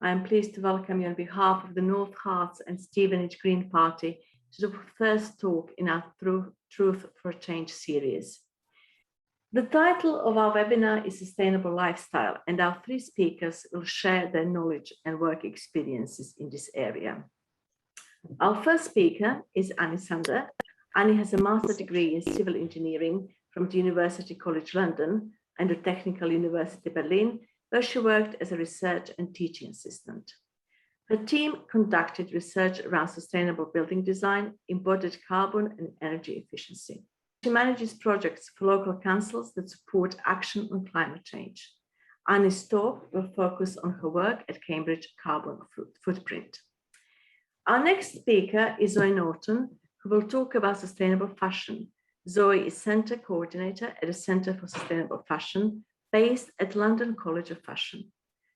I am pleased to welcome you on behalf of the North Herts and Stevenage Green Party to the first talk in our Truth for Change series. The title of our webinar is Sustainable Lifestyle, and our three speakers will share their knowledge and work experiences in this area. Our first speaker is Annie Sander. Annie has a master's degree in civil engineering from the University College London and the Technical University Berlin, where she worked as a research and teaching assistant. Her team conducted research around sustainable building design, embodied carbon and energy efficiency. She manages projects for local councils that support action on climate change. Annie's talk will focus on her work at Cambridge Carbon Footprint. Our next speaker is Zoe Norton, who will talk about sustainable fashion. Zoe is Centre Coordinator at the Centre for Sustainable Fashion, based at London College of Fashion.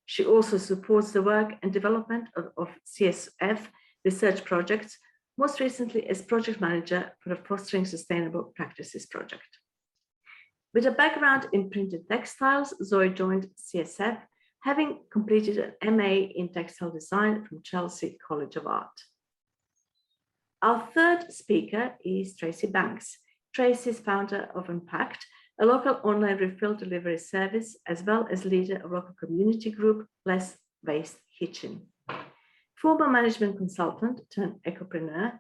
She also supports the work and development of CSF research projects, most recently as project manager for the Fostering Sustainable Practices project. With a background in printed textiles, Zoe joined CSF, having completed an MA in textile design from Chelsea College of Art. Our third speaker is Tracy Banks. Tracy is founder of Unpacked, a local online refill delivery service, as well as leader of local community group Less Waste Kitchen. Former management consultant turned ecopreneur,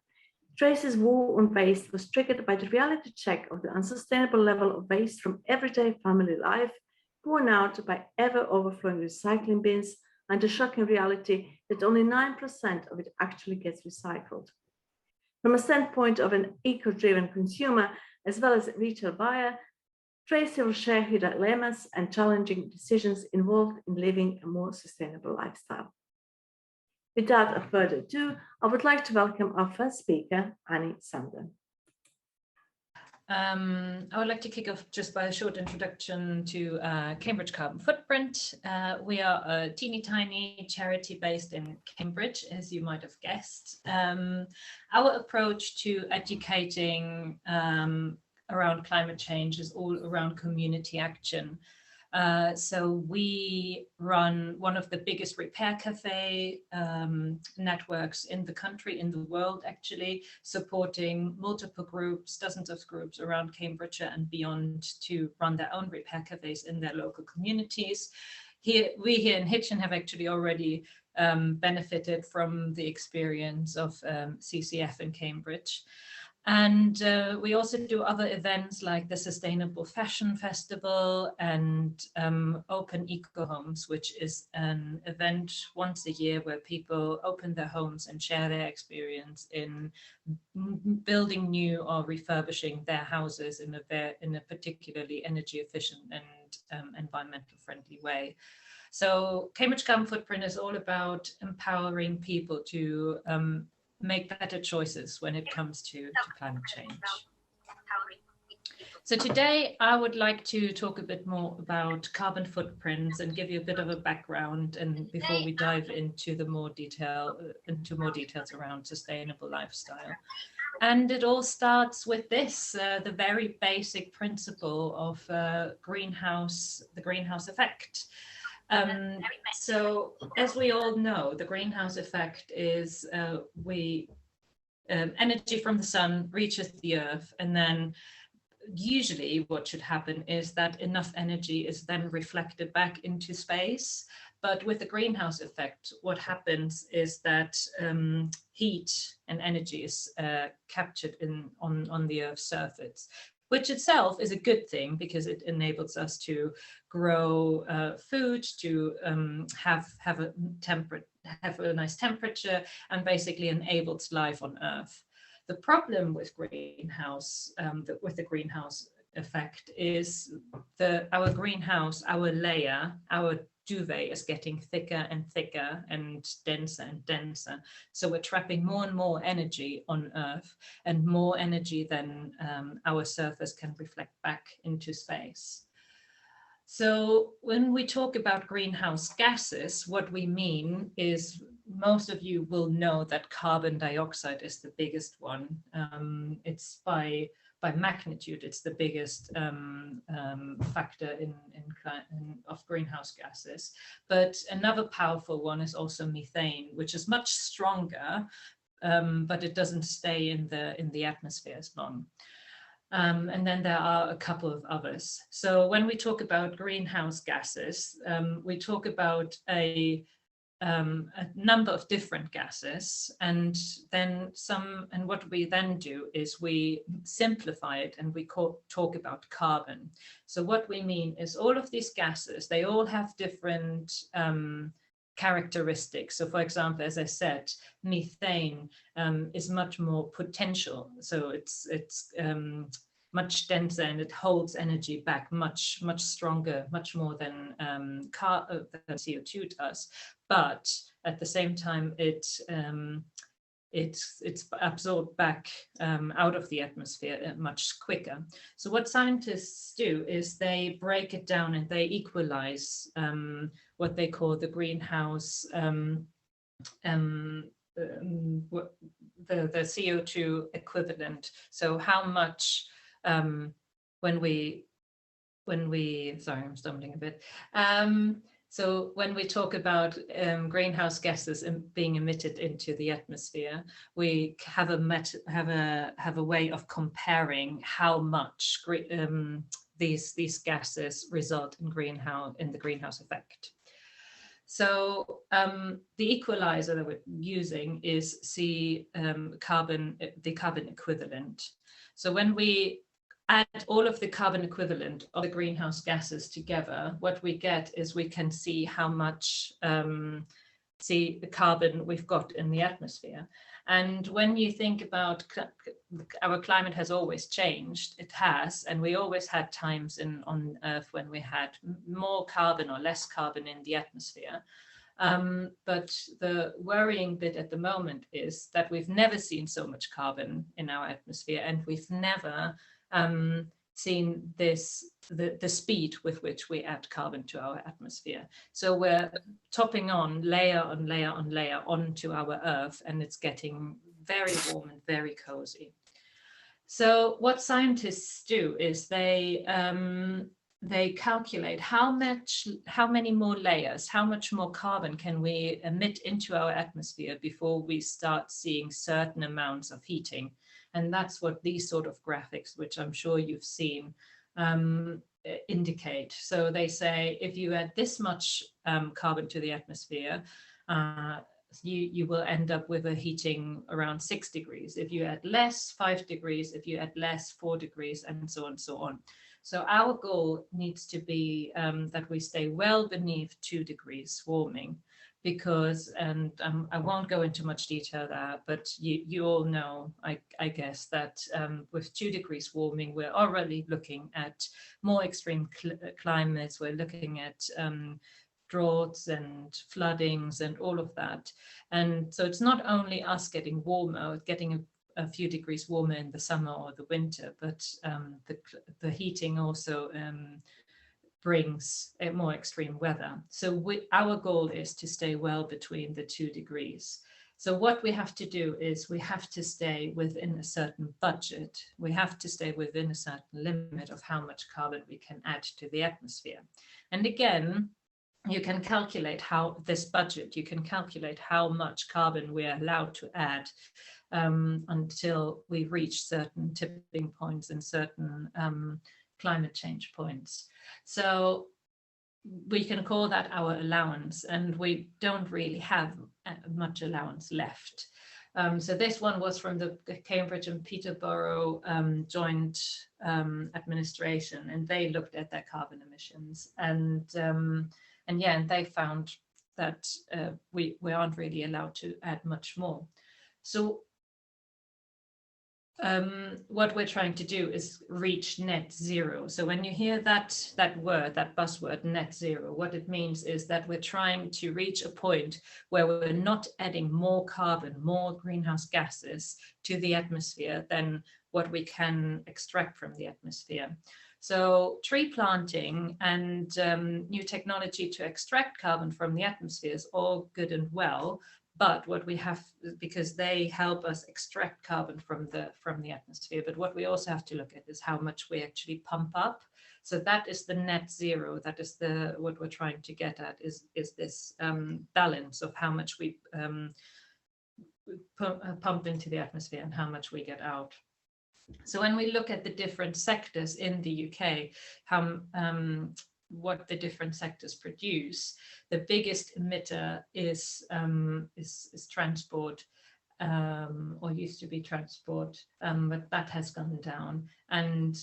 Tracy's war on waste was triggered by the reality check of the unsustainable level of waste from everyday family life, borne out by ever overflowing recycling bins and the shocking reality that only 9% of it actually gets recycled. From a standpoint of an eco-driven consumer, as well as a retail buyer, Tracy will share her dilemmas and challenging decisions involved in living a more sustainable lifestyle. Without further ado, I would like to welcome our first speaker, Annie Sander. I would like to kick off just by a short introduction to Cambridge Carbon Footprint. We are a teeny tiny charity based in Cambridge, as you might have guessed. Our approach to educating around climate change is all around community action. So we run one of the biggest repair cafe networks in the country, in the world actually, supporting multiple groups, dozens of groups around Cambridgeshire and beyond to run their own repair cafes in their local communities. We here in Hitchin have actually already benefited from the experience of CCF in Cambridge. And we also do other events like the Sustainable Fashion Festival and Open Eco Homes, which is an event once a year where people open their homes and share their experience in building new or refurbishing their houses in a particularly energy efficient and environmental friendly way. So Cambridge Carbon Footprint is all about empowering people to make better choices when it comes to climate change. So today I would like to talk a bit more about carbon footprints and give you a bit of a background, and before we dive into more details around sustainable lifestyle. And it all starts with this, the very basic principle of the greenhouse effect. So as we all know, the greenhouse effect is energy from the sun reaches the earth, and then usually what should happen is that enough energy is then reflected back into space. But with the greenhouse effect, what happens is that heat and energy is captured on the Earth's surface, which itself is a good thing because it enables us to grow food, to have a nice temperature, and basically enables life on Earth. The problem with the greenhouse effect is our layer, our duvet is getting thicker and thicker and denser. So we're trapping more and more energy on Earth, and more energy than our surface can reflect back into space. So when we talk about greenhouse gases, what we mean is, most of you will know that carbon dioxide is the biggest one. It's by by magnitude, it's the biggest factor of greenhouse gases. But another powerful one is also methane, which is much stronger, but it doesn't stay in the atmosphere as long. And then there are a couple of others. So when we talk about greenhouse gases, we talk about a number of different gases, and what we then do is we simplify it and we talk about carbon. So what we mean is all of these gases, they all have different characteristics. So for example, as I said, methane is much more potential. So it's much denser, and it holds energy back much stronger, much more than CO2 does. But at the same time, it's absorbed back out of the atmosphere much quicker. So what scientists do is they break it down and they equalize what they call the greenhouse, the CO2 equivalent. So how much when we sorry, I'm stumbling a bit. So when we talk about greenhouse gases being emitted into the atmosphere, we have a way of comparing how much these gases result in the greenhouse effect. So the equalizer that we're using is the carbon equivalent. So when we add all of the carbon equivalent of the greenhouse gases together, what we get is we can see how much the carbon we've got in the atmosphere. And when you think about our climate has always changed, it has, and we always had times on Earth when we had more carbon or less carbon in the atmosphere. But the worrying bit at the moment is that we've never seen so much carbon in our atmosphere, and we've never seen the speed with which we add carbon to our atmosphere. So we're topping on layer on layer on layer onto our Earth, and it's getting very warm and very cozy. So what scientists do is they calculate how many more layers, how much more carbon can we emit into our atmosphere before we start seeing certain amounts of heating. And that's what these sort of graphics, which I'm sure you've seen, indicate. So they say if you add this much carbon to the atmosphere, you will end up with a heating around 6 degrees. If you add less, 5 degrees. If you add less, 4 degrees, and so on and so on. So our goal needs to be that we stay well beneath 2 degrees warming, because, and I won't go into much detail there, but you all know, I guess, that with 2 degrees warming, we're already looking at more extreme climates. We're looking at droughts and floodings and all of that. And so it's not only us getting warmer, getting a few degrees warmer in the summer or the winter, but the heating also brings a more extreme weather. So our goal is to stay well between the 2 degrees. So what we have to do is we have to stay within a certain budget. We have to stay within a certain limit of how much carbon we can add to the atmosphere. And again, you can calculate how this budget, you can calculate how much carbon we're allowed to add until we reach certain tipping points and certain climate change points. So we can call that our allowance, and we don't really have much allowance left. So this one was from the Cambridge and Peterborough joint administration, and they looked at their carbon emissions, and they found that we aren't really allowed to add much more. So what we're trying to do is reach net zero. So when you hear that buzzword, net zero, what it means is that we're trying to reach a point where we're not adding more carbon, more greenhouse gases to the atmosphere than what we can extract from the atmosphere. So tree planting and new technology to extract carbon from the atmosphere is all good and well, But what we have, because they help us extract carbon from the atmosphere, but what we also have to look at is how much we actually pump up. So that is the net zero. That is what we're trying to get at, is this balance of how much we pump into the atmosphere and how much we get out. So when we look at the different sectors in the UK, what the different sectors produce, the biggest emitter is transport, or used to be transport, but that has gone down. And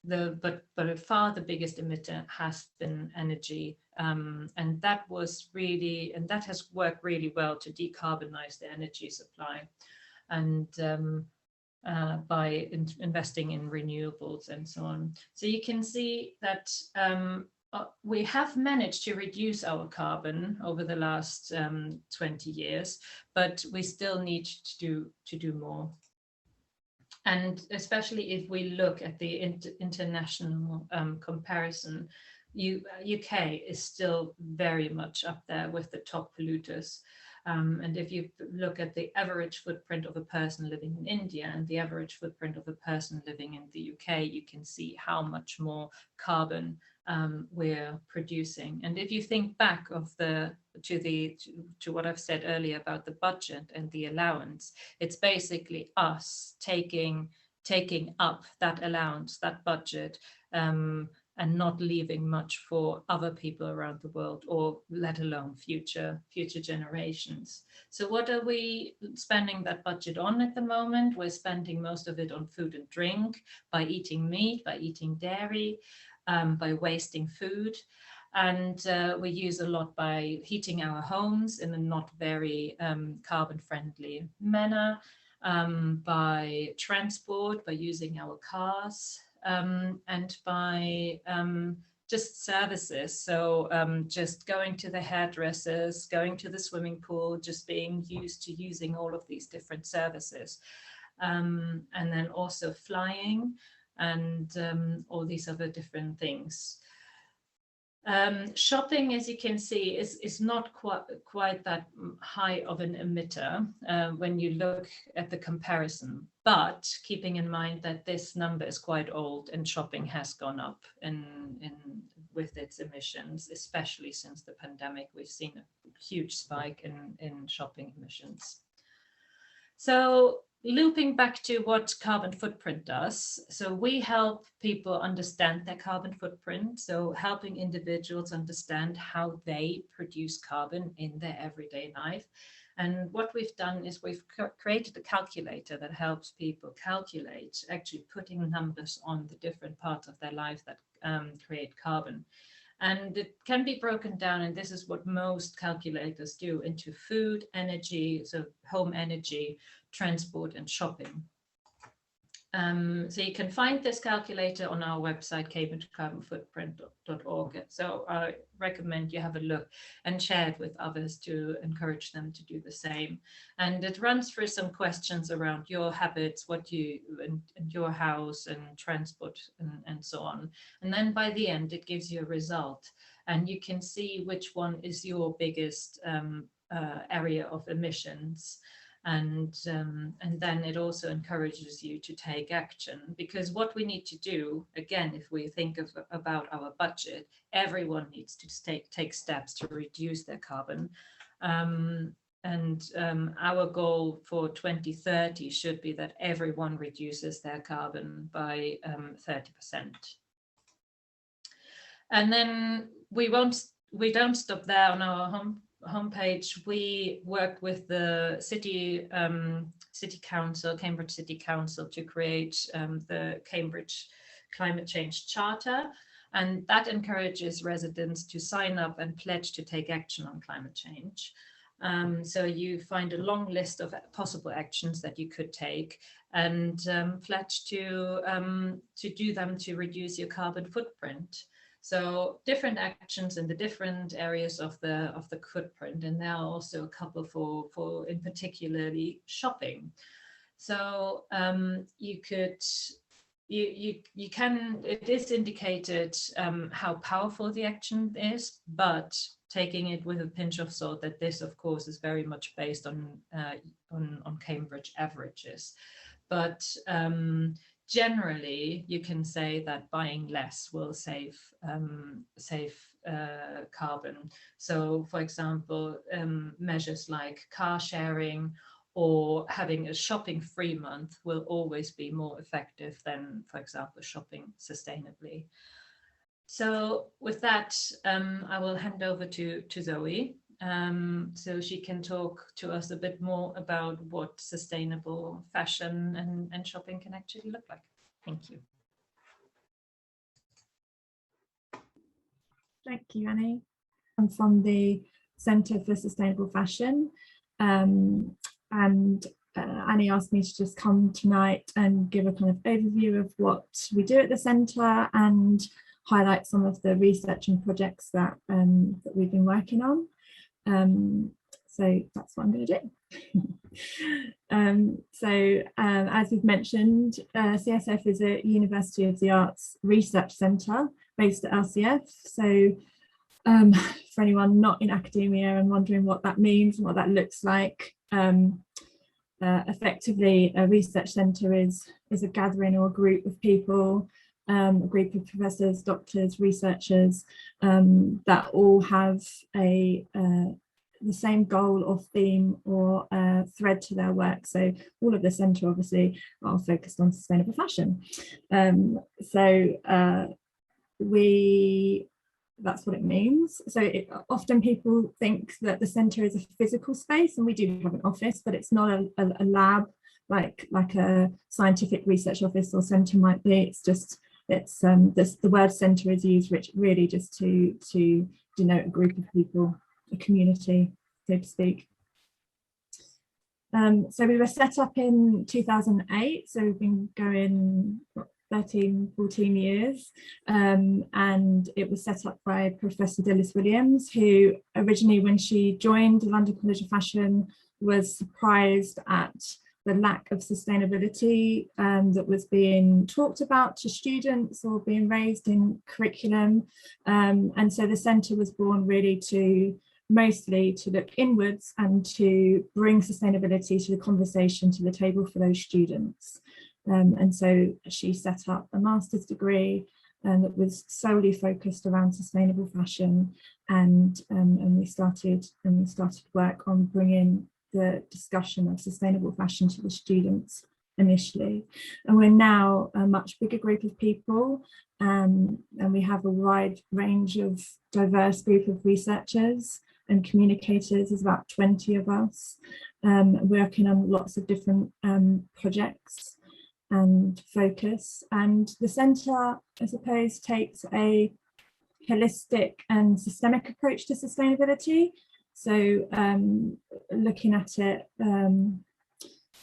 but by far the biggest emitter has been energy, and that has worked really well to decarbonize the energy supply, and by investing in renewables and so on. So you can see that we have managed to reduce our carbon over the last 20 years, but we still need to do more. And especially if we look at the international comparison, UK is still very much up there with the top polluters. And if you look at the average footprint of a person living in India and the average footprint of a person living in the UK, you can see how much more carbon we're producing. And if you think back to what I've said earlier about the budget and the allowance, it's basically us taking up that allowance, that budget, and not leaving much for other people around the world, or let alone future generations. So what are we spending that budget on at the moment? We're spending most of it on food and drink, by eating meat, by eating dairy, by wasting food. And we use a lot by heating our homes in a not very carbon-friendly manner, by transport, by using our cars, and by just services. So just going to the hairdressers, going to the swimming pool, just being used to using all of these different services. And then also flying and all these other different things. Shopping, as you can see, is not quite that high of an emitter when you look at the comparison, but keeping in mind that this number is quite old and shopping has gone up with its emissions, especially since the pandemic. We've seen a huge spike in shopping emissions. So looping back to what carbon footprint does. So we help people understand their carbon footprint. So helping individuals understand how they produce carbon in their everyday life. And what we've done is we've created a calculator that helps people calculate, actually putting numbers on the different parts of their life that create carbon. And it can be broken down, and this is what most calculators do, into food, energy, so home energy, transport, and shopping. So you can find this calculator on our website, cambridgecarbonfootprint.org. So I recommend you have a look and share it with others to encourage them to do the same. And it runs through some questions around your habits, what you and your house and transport and so on. And then by the end, it gives you a result, and you can see which one is your biggest area of emissions. And then it also encourages you to take action, because what we need to do, again, if we think about our budget, everyone needs to take steps to reduce their carbon. Our goal for 2030 should be that everyone reduces their carbon by 30%. And then we don't stop there on our homepage. We work with the city council, Cambridge City Council, to create the Cambridge Climate Change Charter, and that encourages residents to sign up and pledge to take action on climate change. So you find a long list of possible actions that you could take, and pledge to do them to reduce your carbon footprint. So different actions in the different areas of the footprint, and there are also a couple for in particularly shopping. So you could it is indicated how powerful the action is, but taking it with a pinch of salt that this, of course, is very much based on Cambridge averages. But generally, you can say that buying less will save carbon. So, for example, measures like car sharing or having a shopping-free month will always be more effective than, for example, shopping sustainably. So with that, I will hand over to Zoe, so she can talk to us a bit more about what sustainable fashion and shopping can actually look like. Thank you. Thank you, Annie. I'm from the Centre for Sustainable Fashion, and Annie asked me to just come tonight and give a kind of overview of what we do at the centre and highlight some of the research and projects that we've been working on. So that's what I'm going to do. As we've mentioned, CSF is a University of the Arts research centre based at LCF. So for anyone not in academia and wondering what that means and what that looks like, effectively a research centre is a gathering or a group of people, a group of professors, doctors, researchers that all have the same goal or theme or thread to their work. So all of the centre obviously are focused on sustainable fashion. That's what it means. So often people think that the centre is a physical space, and we do have an office, but it's not a lab like a scientific research office or centre might be. It's the word centre is used really just to denote a group of people, a community, so to speak. So we were set up in 2008, so we've been going 13, 14 years, and it was set up by Professor Dilys Williams, who originally, when she joined the London College of Fashion, was surprised at the lack of sustainability that was being talked about to students or being raised in curriculum. And so the centre was born really mostly to look inwards and to bring sustainability to the conversation, to the table for those students. And so she set up a master's degree that was solely focused around sustainable fashion, and we started work on bringing the discussion of sustainable fashion to the students initially. And we're now a much bigger group of people, and we have a wide range of diverse group of researchers and communicators. There's about 20 of us working on lots of different projects and focus. And the centre, I suppose, takes a holistic and systemic approach to sustainability. So looking at it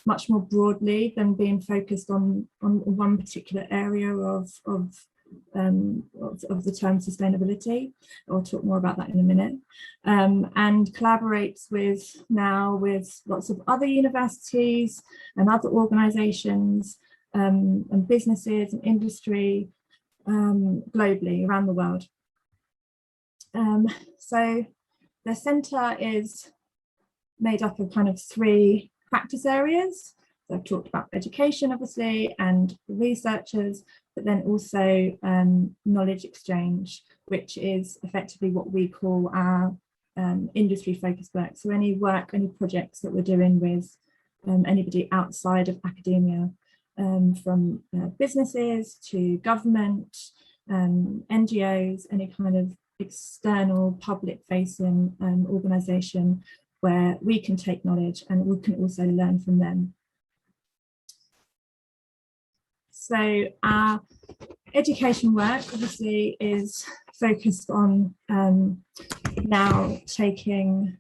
much more broadly than being focused on one particular area of the term sustainability. I'll talk more about that in a minute. And collaborates with lots of other universities and other organisations and businesses and industry globally around the world. So the centre is made up of kind of 3 practice areas. So I've talked about education, obviously, and researchers, but then also knowledge exchange, which is effectively what we call our industry-focused work. So any projects that we're doing with anybody outside of academia, from businesses to government, NGOs, any kind of external public-facing organisation where we can take knowledge and we can also learn from them. So our education work obviously is focused on now taking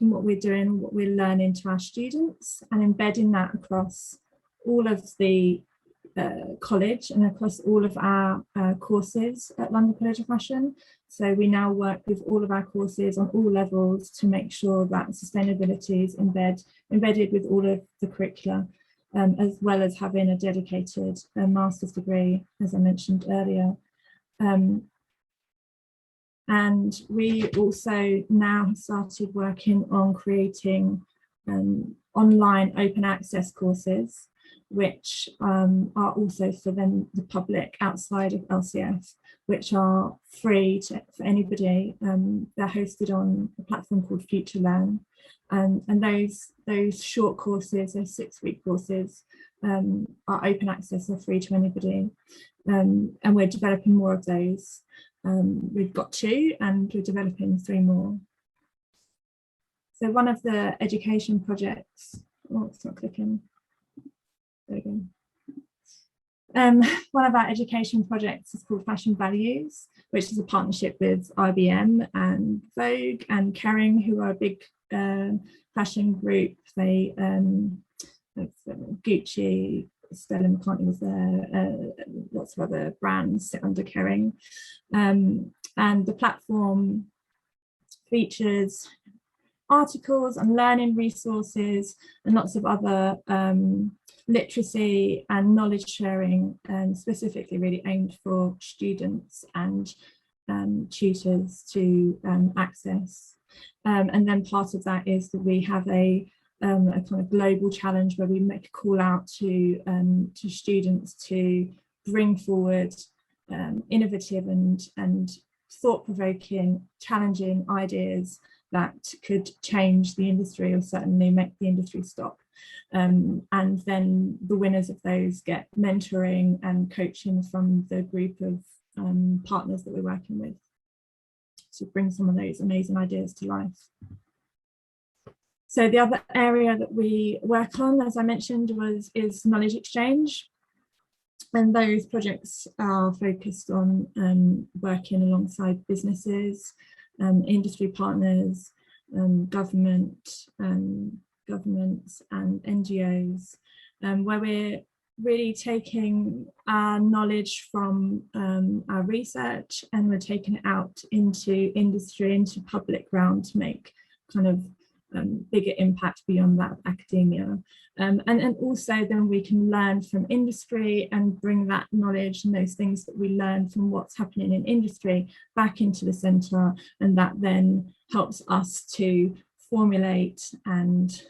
what we're doing, what we're learning to our students, and embedding that across all of the college and across all of our courses at London College of Fashion. So we now work with all of our courses on all levels to make sure that sustainability is embedded with all of the curricula. as well as having a dedicated master's degree, as I mentioned earlier. And we also now have started working on creating online open access courses, which are also for the public outside of LCF, which are free for anybody. They're hosted on a platform called Future Learn. And those short courses, those 6-week courses, are open access, are free to anybody. And we're developing more of those. We've got 2 and we're developing 3 more. So one of the education projects, oh, it's not clicking. There we go. One of our education projects is called Fashion Values, which is a partnership with IBM and Vogue and Kering, who are a big fashion group. They Gucci, Stella McCartney was there, lots of other brands sit under Kering. And the platform features articles and learning resources and lots of other literacy and knowledge sharing, specifically really aimed for students and tutors to access. And then part of that is that we have a kind of global challenge where we make a call out to students to bring forward innovative and thought-provoking, challenging ideas that could change the industry or certainly make the industry stop. And then the winners of those get mentoring and coaching from the group of partners that we're working with to bring some of those amazing ideas to life. So the other area that we work on, as I mentioned, is knowledge exchange. And those projects are focused on working alongside businesses, industry partners, governments and NGOs, where we're really taking our knowledge from our research and we're taking it out into industry, into public realm to make kind of bigger impact beyond that of academia. And also then we can learn from industry and bring that knowledge and those things that we learn from what's happening in industry back into the centre, and that then helps us to formulate and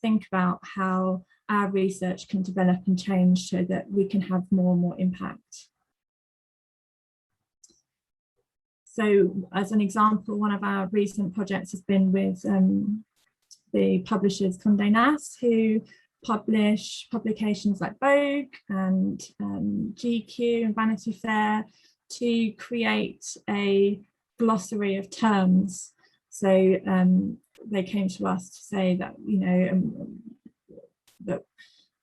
think about how our research can develop and change so that we can have more and more impact. So as an example, one of our recent projects has been with the publishers Condé Nast, who publish publications like Vogue and GQ and Vanity Fair to create a glossary of terms. So they came to us to say that, you know, that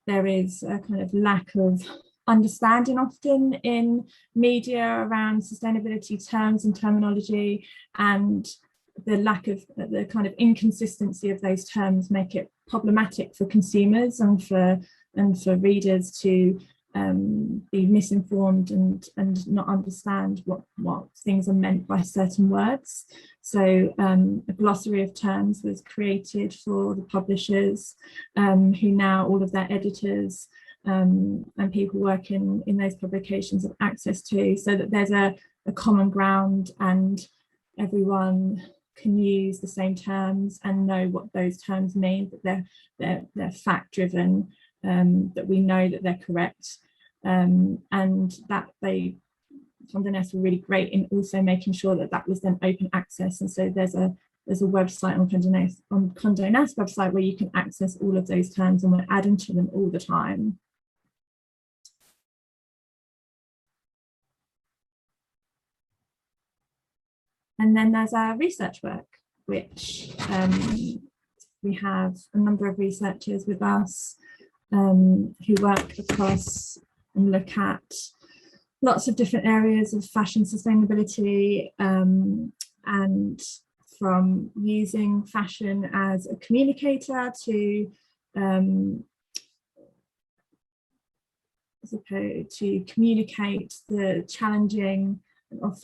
there is a kind of lack of understanding often in media around sustainability terms and terminology, and the lack of the kind of inconsistency of those terms make it problematic for consumers and for readers to be misinformed and not understand what things are meant by certain words. So a glossary of terms was created for the publishers, who now all of their editors and people working in those publications have access to, so that there's a common ground and everyone can use the same terms and know what those terms mean, that they're fact driven, that we know that they're correct, and that Condé Nast were really great in also making sure that that was then open access. And so there's a website on Condé Nast website where you can access all of those terms, and we're adding to them all the time. And then there's our research work, which we have a number of researchers with us who work across and look at lots of different areas of fashion sustainability, and from using fashion as a communicator to communicate the challenging.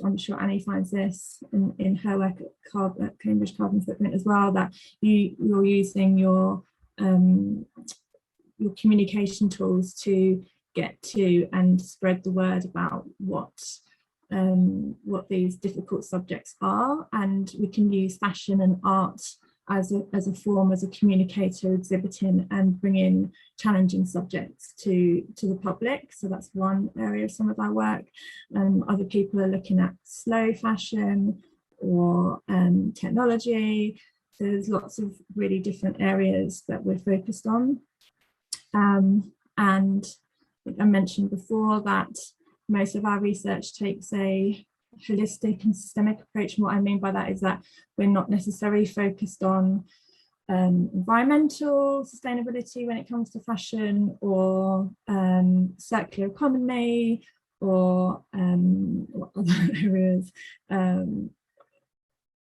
I'm sure Annie finds this in her work at Cambridge Carbon Footprint as well, that you're using your your communication tools to get to and spread the word about what these difficult subjects are. And we can use fashion and art as a form, as a communicator, exhibiting and bringing challenging subjects to the public. So that's one area of some of our work. Other people are looking at slow fashion or technology. So there's lots of really different areas that we're focused on. And I mentioned before that most of our research takes a holistic and systemic approach. And what I mean by that is that we're not necessarily focused on environmental sustainability when it comes to fashion, or circular economy, or what other areas,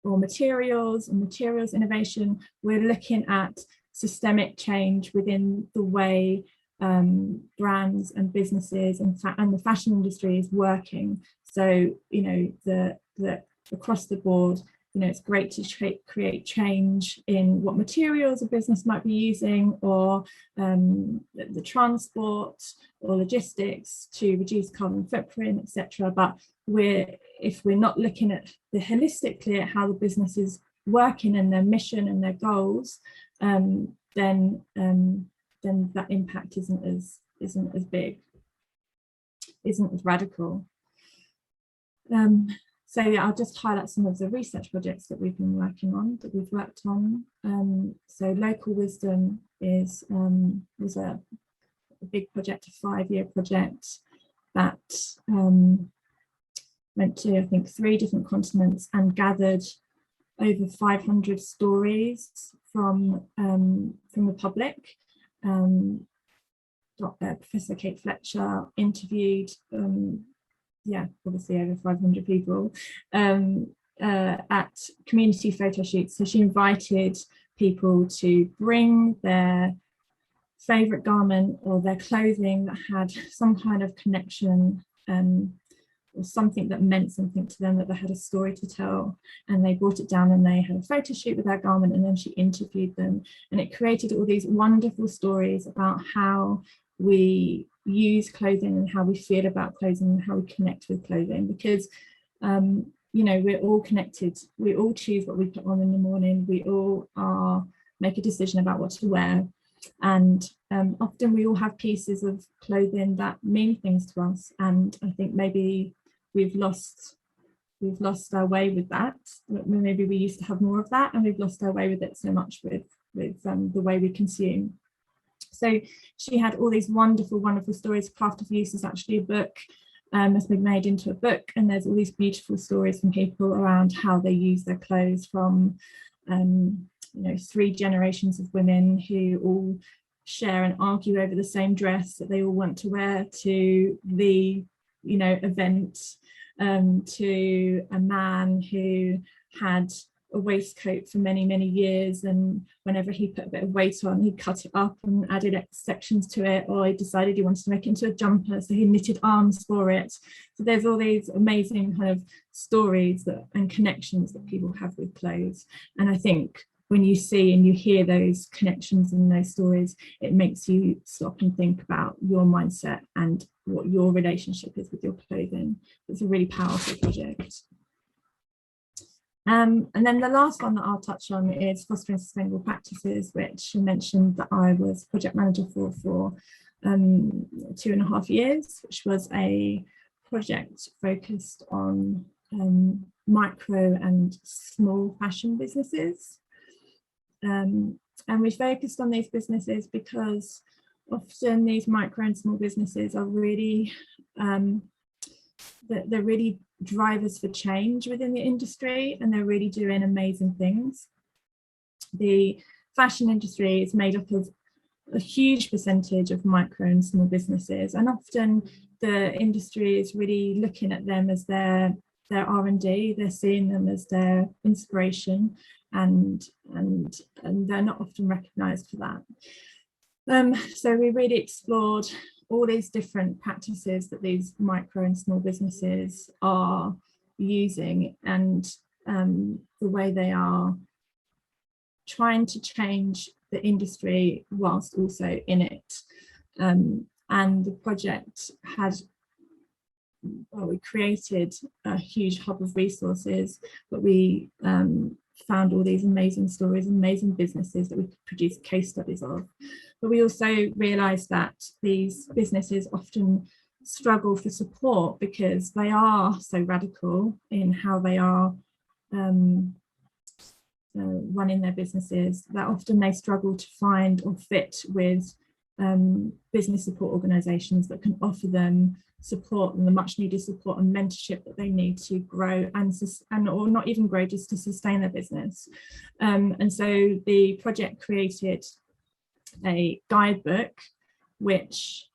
or materials innovation. We're looking at systemic change within the way brands and businesses and the fashion industry is working. So, you know, the across the board, you know, it's great to create change in what materials a business might be using, or the transport or logistics to reduce carbon footprint, etc. But if we're not looking at holistically at how the business is working and their mission and their goals, then that impact isn't as big, isn't as radical. So yeah, I'll just highlight some of the research projects that we've been working on, that we've worked on. So Local Wisdom was a big project, a 5-year project that went to, I think, 3 different continents and gathered over 500 stories from the public. Professor Kate Fletcher interviewed obviously over 500 people at community photo shoots. So she invited people to bring their favorite garment or their clothing that had some kind of connection, or something that meant something to them, that they had a story to tell, and they brought it down and they had a photo shoot with their garment, and then she interviewed them, and it created all these wonderful stories about how we use clothing and how we feel about clothing and how we connect with clothing, because you know, we're all connected, we all choose what we put on in the morning, we all make a decision about what to wear, and often we all have pieces of clothing that mean things to us, and I think maybe we've lost our way with that. Maybe we used to have more of that, and we've lost our way with it so much with the way we consume. So she had all these wonderful stories. Craft of Use is actually a book that's been made into a book, and there's all these beautiful stories from people around how they use their clothes, from you know, 3 generations of women who all share and argue over the same dress that they all want to wear, to the, you know, event, to a man who had a waistcoat for many years, and whenever he put a bit of weight on, he cut it up and added extra sections to it, or he decided he wanted to make it into a jumper, so he knitted arms for it. So there's all these amazing kind of stories and connections that people have with clothes, and I think when you see and you hear those connections and those stories, it makes you stop and think about your mindset and what your relationship is with your clothing. It's a really powerful project. And then the last one that I'll touch on is Fostering Sustainable Practices, which I mentioned that I was project manager for 2.5 years, which was a project focused on micro and small fashion businesses. And we focused on these businesses because often these micro and small businesses are really, they're really drivers for change within the industry, and they're really doing amazing things. The fashion industry is made up of a huge percentage of micro and small businesses, and often the industry is really looking at them as their R&D. They're seeing them as their inspiration, and they're not often recognised for that. So we really explored all these different practices that these micro and small businesses are using, and the way they are trying to change the industry whilst also in it. And the project had, well, we created a huge hub of resources, but we found all these amazing stories, amazing businesses that we could produce case studies of. But we also realised that these businesses often struggle for support because they are so radical in how they are running their businesses, that often they struggle to find or fit with business support organisations that can offer them support and the much needed support and mentorship that they need to grow and or not even grow, just to sustain their business. And so the project created a guidebook which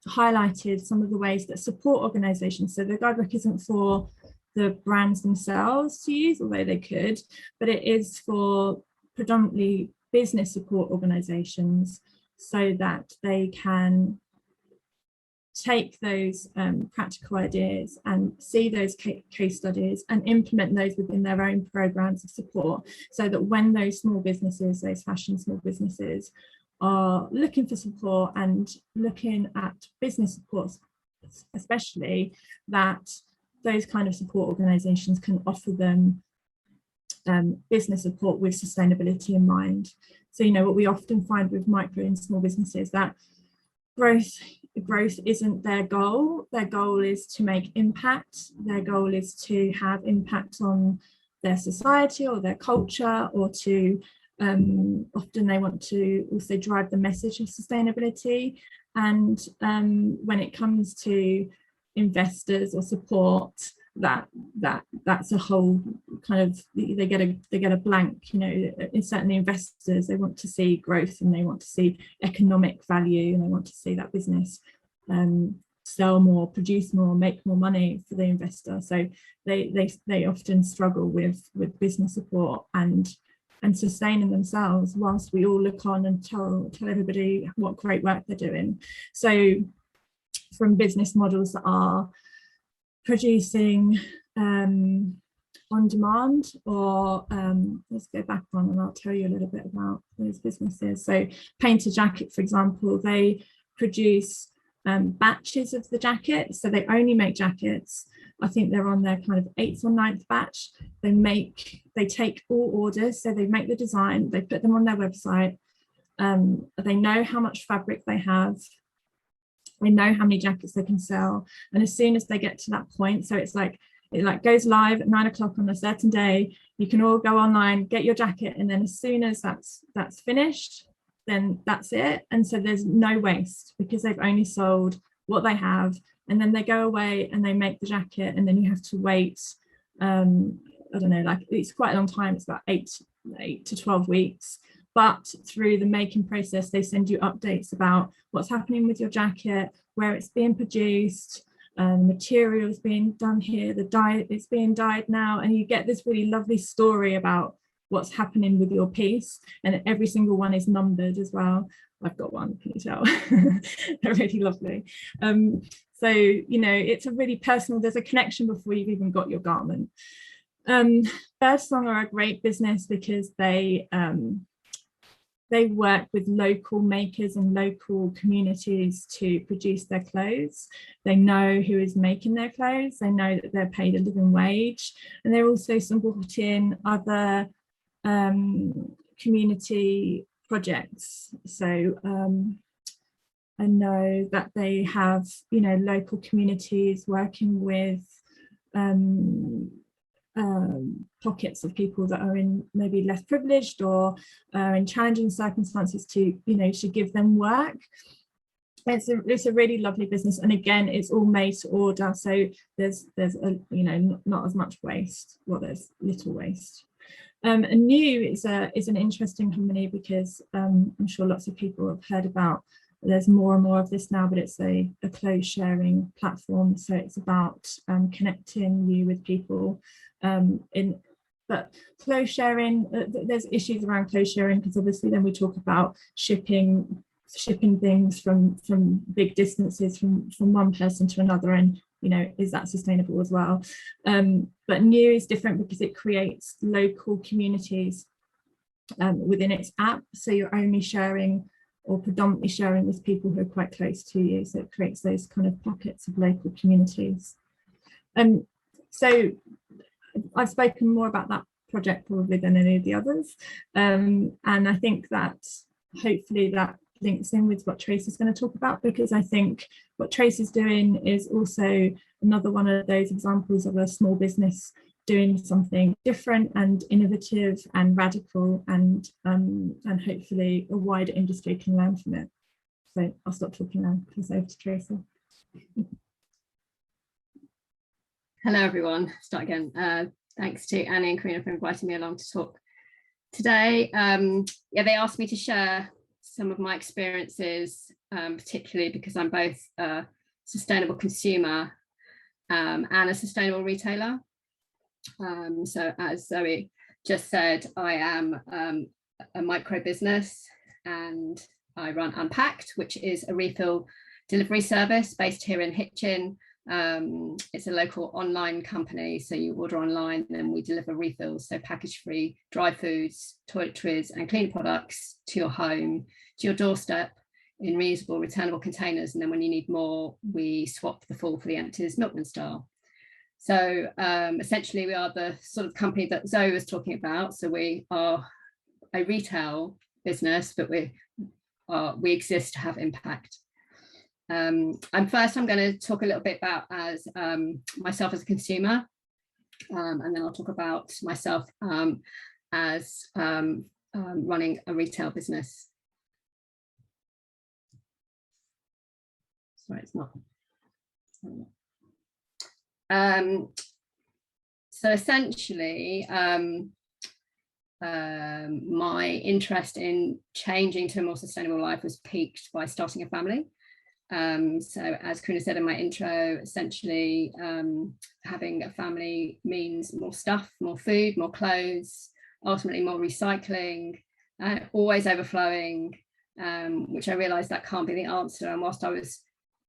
highlighted some of the ways that support organisations, so the guidebook isn't for the brands themselves to use, although they could, but it is for predominantly business support organisations, so that they can take those practical ideas and see those case studies and implement those within their own programs of support, so that when those small businesses, those fashion small businesses, are looking for support and looking at business supports, especially, that those kind of support organisations can offer them business support with sustainability in mind. So, you know, what we often find with micro and small businesses, that growth isn't their goal. Their goal is to make impact. Their goal is to have impact on their society or their culture, or to often they want to also drive the message of sustainability. And when it comes to investors or support, that's a whole kind of, they get a blank, you know. And certainly investors, they want to see growth and they want to see economic value, and they want to see that business sell more, produce more, make more money for the investor. So they often struggle with business support and sustaining themselves, whilst we all look on and tell everybody what great work they're doing. So from business models that are producing on demand, or let's go back on and I'll tell you a little bit about those businesses. So Paint a Jacket, for example, they produce batches of the jacket, so they only make jackets. I think they're on their kind of 8th or 9th batch. They take all orders, so they make the design, they put them on their website, they know how much fabric they have, they know how many jackets they can sell, and as soon as they get to that point, so it's like it goes live at 9 o'clock on a certain day, you can all go online, get your jacket, and then as soon as that's finished, then that's it. And so there's no waste, because they've only sold what they have, and then they go away and they make the jacket, and then you have to wait, I don't know, like it's quite a long time, it's about 8 to 12 weeks. But through the making process, they send you updates about what's happening with your jacket, where it's being produced, materials being done here, the dye, it's being dyed now, and you get this really lovely story about what's happening with your piece, and every single one is numbered as well. I've got one, can you tell? They're really lovely. So, you know, it's a really personal, there's a connection before you've even got your garment. Birdsong are a great business because they work with local makers and local communities to produce their clothes. They know who is making their clothes, they know that they're paid a living wage, and they're also supporting other community projects. So I know that they have, you know, local communities working with pockets of people that are in maybe less privileged or in challenging circumstances, to, you know, to give them work. It's a really lovely business, and again, it's all made to order, so there's a, you know, not as much waste. Well, there's little waste. And New is an interesting company because I'm sure lots of people have heard about, there's more and more of this now, but it's a clothes sharing platform, so it's about connecting you with people but clothes sharing, there's issues around clothes sharing, because obviously then we talk about shipping things from big distances from one person to another, and, you know, is that sustainable as well? But New is different because it creates local communities within its app. So you're only sharing or predominantly sharing with people who are quite close to you. So it creates those kind of pockets of local communities. So I've spoken more about that project probably than any of the others. And I think that hopefully that links in with what Tracy's going to talk about, because I think what Tracy's doing is also another one of those examples of a small business doing something different and innovative and radical, and hopefully a wider industry can learn from it. So I'll stop talking now, pass over to Tracy. Hello everyone, start again. Thanks to Annie and Karina for inviting me along to talk today. Yeah, they asked me to share some of my experiences, particularly because I'm both a sustainable consumer and a sustainable retailer. So as Zoe just said, I am a micro business and I run Unpacked, which is a refill delivery service based here in Hitchin. It's a local online company, so you order online and we deliver refills, so package-free dry foods, toiletries and cleaning products to your home, to your doorstep in reusable, returnable containers, and then when you need more, we swap the full for the empties, milkman style. So essentially we are the sort of company that Zoe was talking about. So we are a retail business, but we exist to have impact. I'm going to talk a little bit about myself as a consumer, and then I'll talk about myself as running a retail business. Sorry, it's not. So essentially, my interest in changing to a more sustainable life was piqued by starting a family. So as Karina said in my intro, essentially having a family means more stuff, more food, more clothes, ultimately more recycling, always overflowing, which I realised that can't be the answer. And whilst I was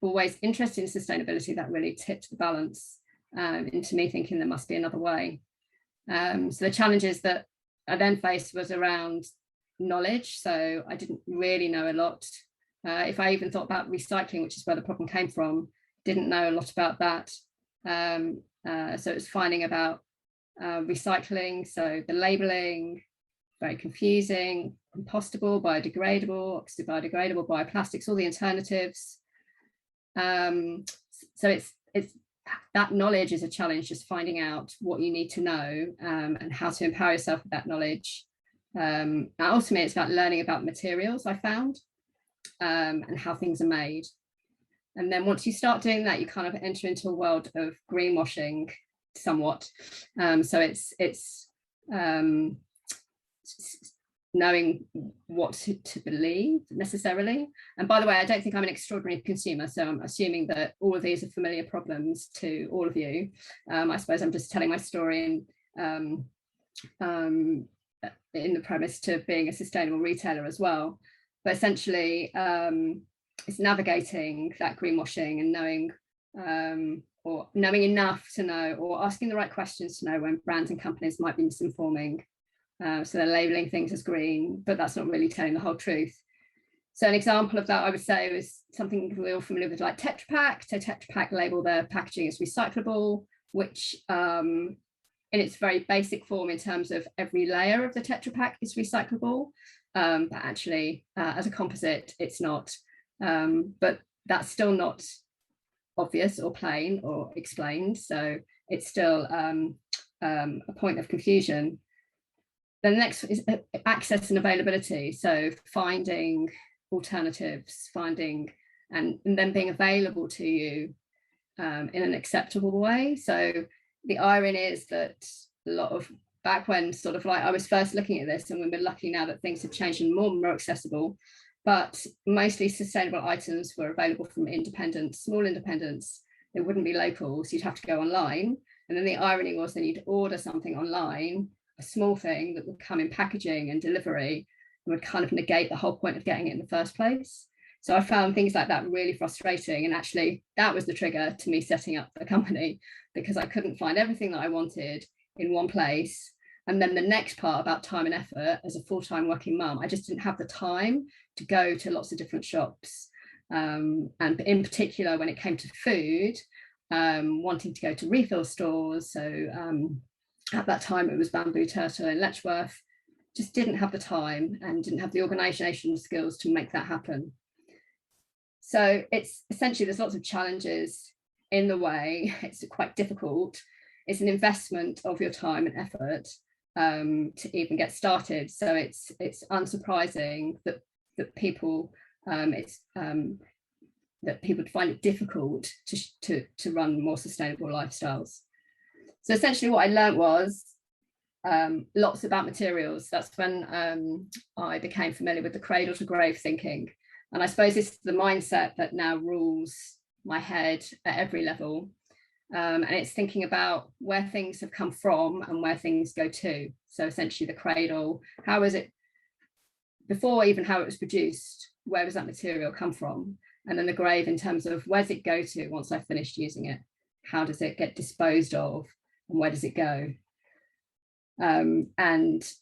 always interested in sustainability, that really tipped the balance into me thinking there must be another way. So the challenges that I then faced was around knowledge. So I didn't really know a lot. If I even thought about recycling, which is where the problem came from, didn't know a lot about that. So it was finding about recycling. So the labelling, very confusing, compostable, biodegradable, oxo-biodegradable, bioplastics, all the alternatives. So it's that knowledge is a challenge, just finding out what you need to know and how to empower yourself with that knowledge. Ultimately, it's about learning about materials, I found. And how things are made. And then once you start doing that, you kind of enter into a world of greenwashing somewhat. So it's knowing what to believe necessarily. And by the way, I don't think I'm an extraordinary consumer, so I'm assuming that all of these are familiar problems to all of you. I suppose I'm just telling my story in the premise to being a sustainable retailer as well. But essentially, it's navigating that greenwashing and knowing or knowing enough to know, or asking the right questions to know when brands and companies might be misinforming. So they're labeling things as green, but that's not really telling the whole truth. So an example of that, I would say, is something we're all familiar with, like Tetra Pak. So Tetra Pak label their packaging as recyclable, which in its very basic form in terms of every layer of the Tetra Pak is recyclable. But actually, as a composite, it's not. But that's still not obvious or plain or explained. So it's still a point of confusion. Then the next is access and availability. So finding alternatives, finding and then being available to you in an acceptable way. So the irony is that a lot of back when sort of like I was first looking at this, and we're lucky now that things have changed and more accessible, but mostly sustainable items were available from independents, small independents. They wouldn't be local, so you'd have to go online. And then the irony was then you'd order something online, a small thing that would come in packaging and delivery and would kind of negate the whole point of getting it in the first place. So I found things like that really frustrating. And actually that was the trigger to me setting up the company, because I couldn't find everything that I wanted in one place. And then the next part about time and effort, as a full-time working mum, I just didn't have the time to go to lots of different shops. And in particular, when it came to food, wanting to go to refill stores. So at that time, it was Bamboo Turtle in Letchworth. Just didn't have the time and didn't have the organisation skills to make that happen. So it's essentially, there's lots of challenges in the way. It's quite difficult. It's an investment of your time and effort to even get started. So it's unsurprising that people that people find it difficult to run more sustainable lifestyles. So essentially what I learned was lots about materials. That's when I became familiar with the cradle to grave thinking. And I suppose this is the mindset that now rules my head at every level. And it's thinking about where things have come from and where things go to. So essentially the cradle, how is it, before even how it was produced, where does that material come from? And then the grave in terms of where does it go to once I've finished using it? How does it get disposed of and where does it go? That's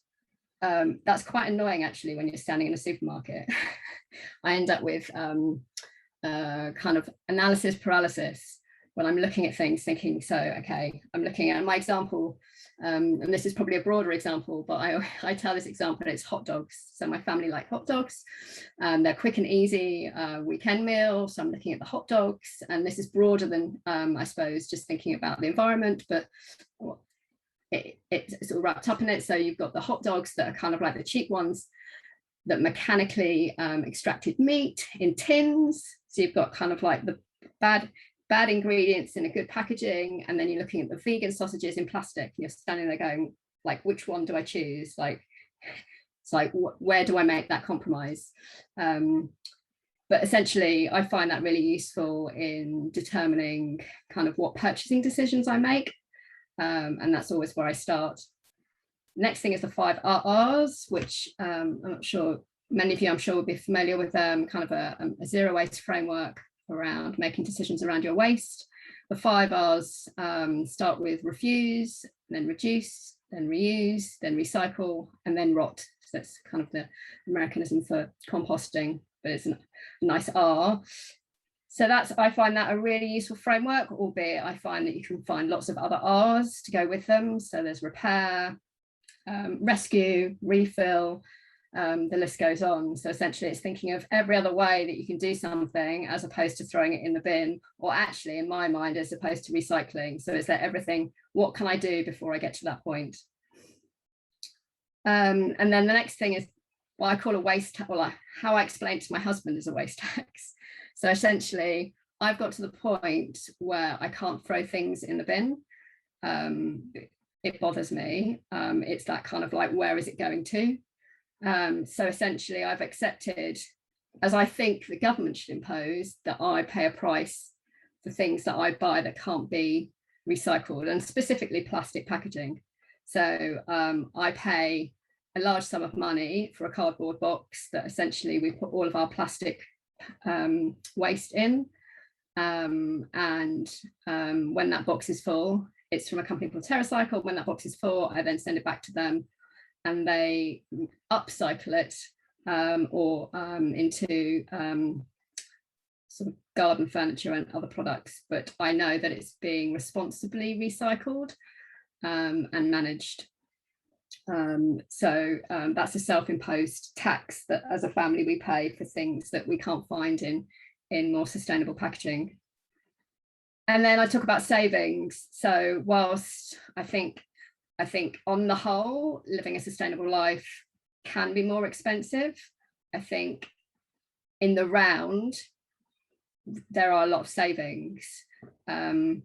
quite annoying actually when you're standing in a supermarket. I end up with kind of analysis paralysis when I'm looking at things thinking, so, okay, I'm looking at my example, and this is probably a broader example, but I tell this example, it's hot dogs. So my family like hot dogs, they're quick and easy weekend meal. So I'm looking at the hot dogs, and this is broader than, I suppose, just thinking about the environment, but it's all wrapped up in it. So you've got the hot dogs that are kind of like the cheap ones, that mechanically extracted meat in tins. So you've got kind of like the bad ingredients in a good packaging, and then you're looking at the vegan sausages in plastic, and you're standing there going, like, which one do I choose? Like, it's like, where do I make that compromise? But essentially, I find that really useful in determining kind of what purchasing decisions I make, and that's always where I start. Next thing is the 5 R's, which I'm not sure, many of you I'm sure will be familiar with, kind of a zero waste framework around making decisions around your waste. The 5 R's start with refuse, then reduce, then reuse, then recycle, and then rot. So that's kind of the Americanism for composting, but it's a nice R. So I find that a really useful framework, albeit I find that you can find lots of other R's to go with them. So there's repair, rescue, refill, the list goes on. So essentially it's thinking of every other way that you can do something as opposed to throwing it in the bin, or actually in my mind as opposed to recycling. So it's that everything, what can I do before I get to that point? And then the next thing is what I call a waste, well, how I explain to my husband is a waste tax. So essentially I've got to the point where I can't throw things in the bin. It bothers me. It's that kind of like, where is it going to? So essentially I've accepted, as I think the government should impose, that I pay a price for things that I buy that can't be recycled, and specifically plastic packaging. So I pay a large sum of money for a cardboard box that essentially we put all of our plastic waste in, and when that box is full, it's from a company called TerraCycle. When that box is full, I then send it back to them, and they upcycle it or into sort of garden furniture and other products. But I know that it's being responsibly recycled and managed. So that's a self-imposed tax that as a family we pay for things that we can't find in more sustainable packaging. And then I talk about savings. So whilst I think on the whole, living a sustainable life can be more expensive, I think in the round, there are a lot of savings. And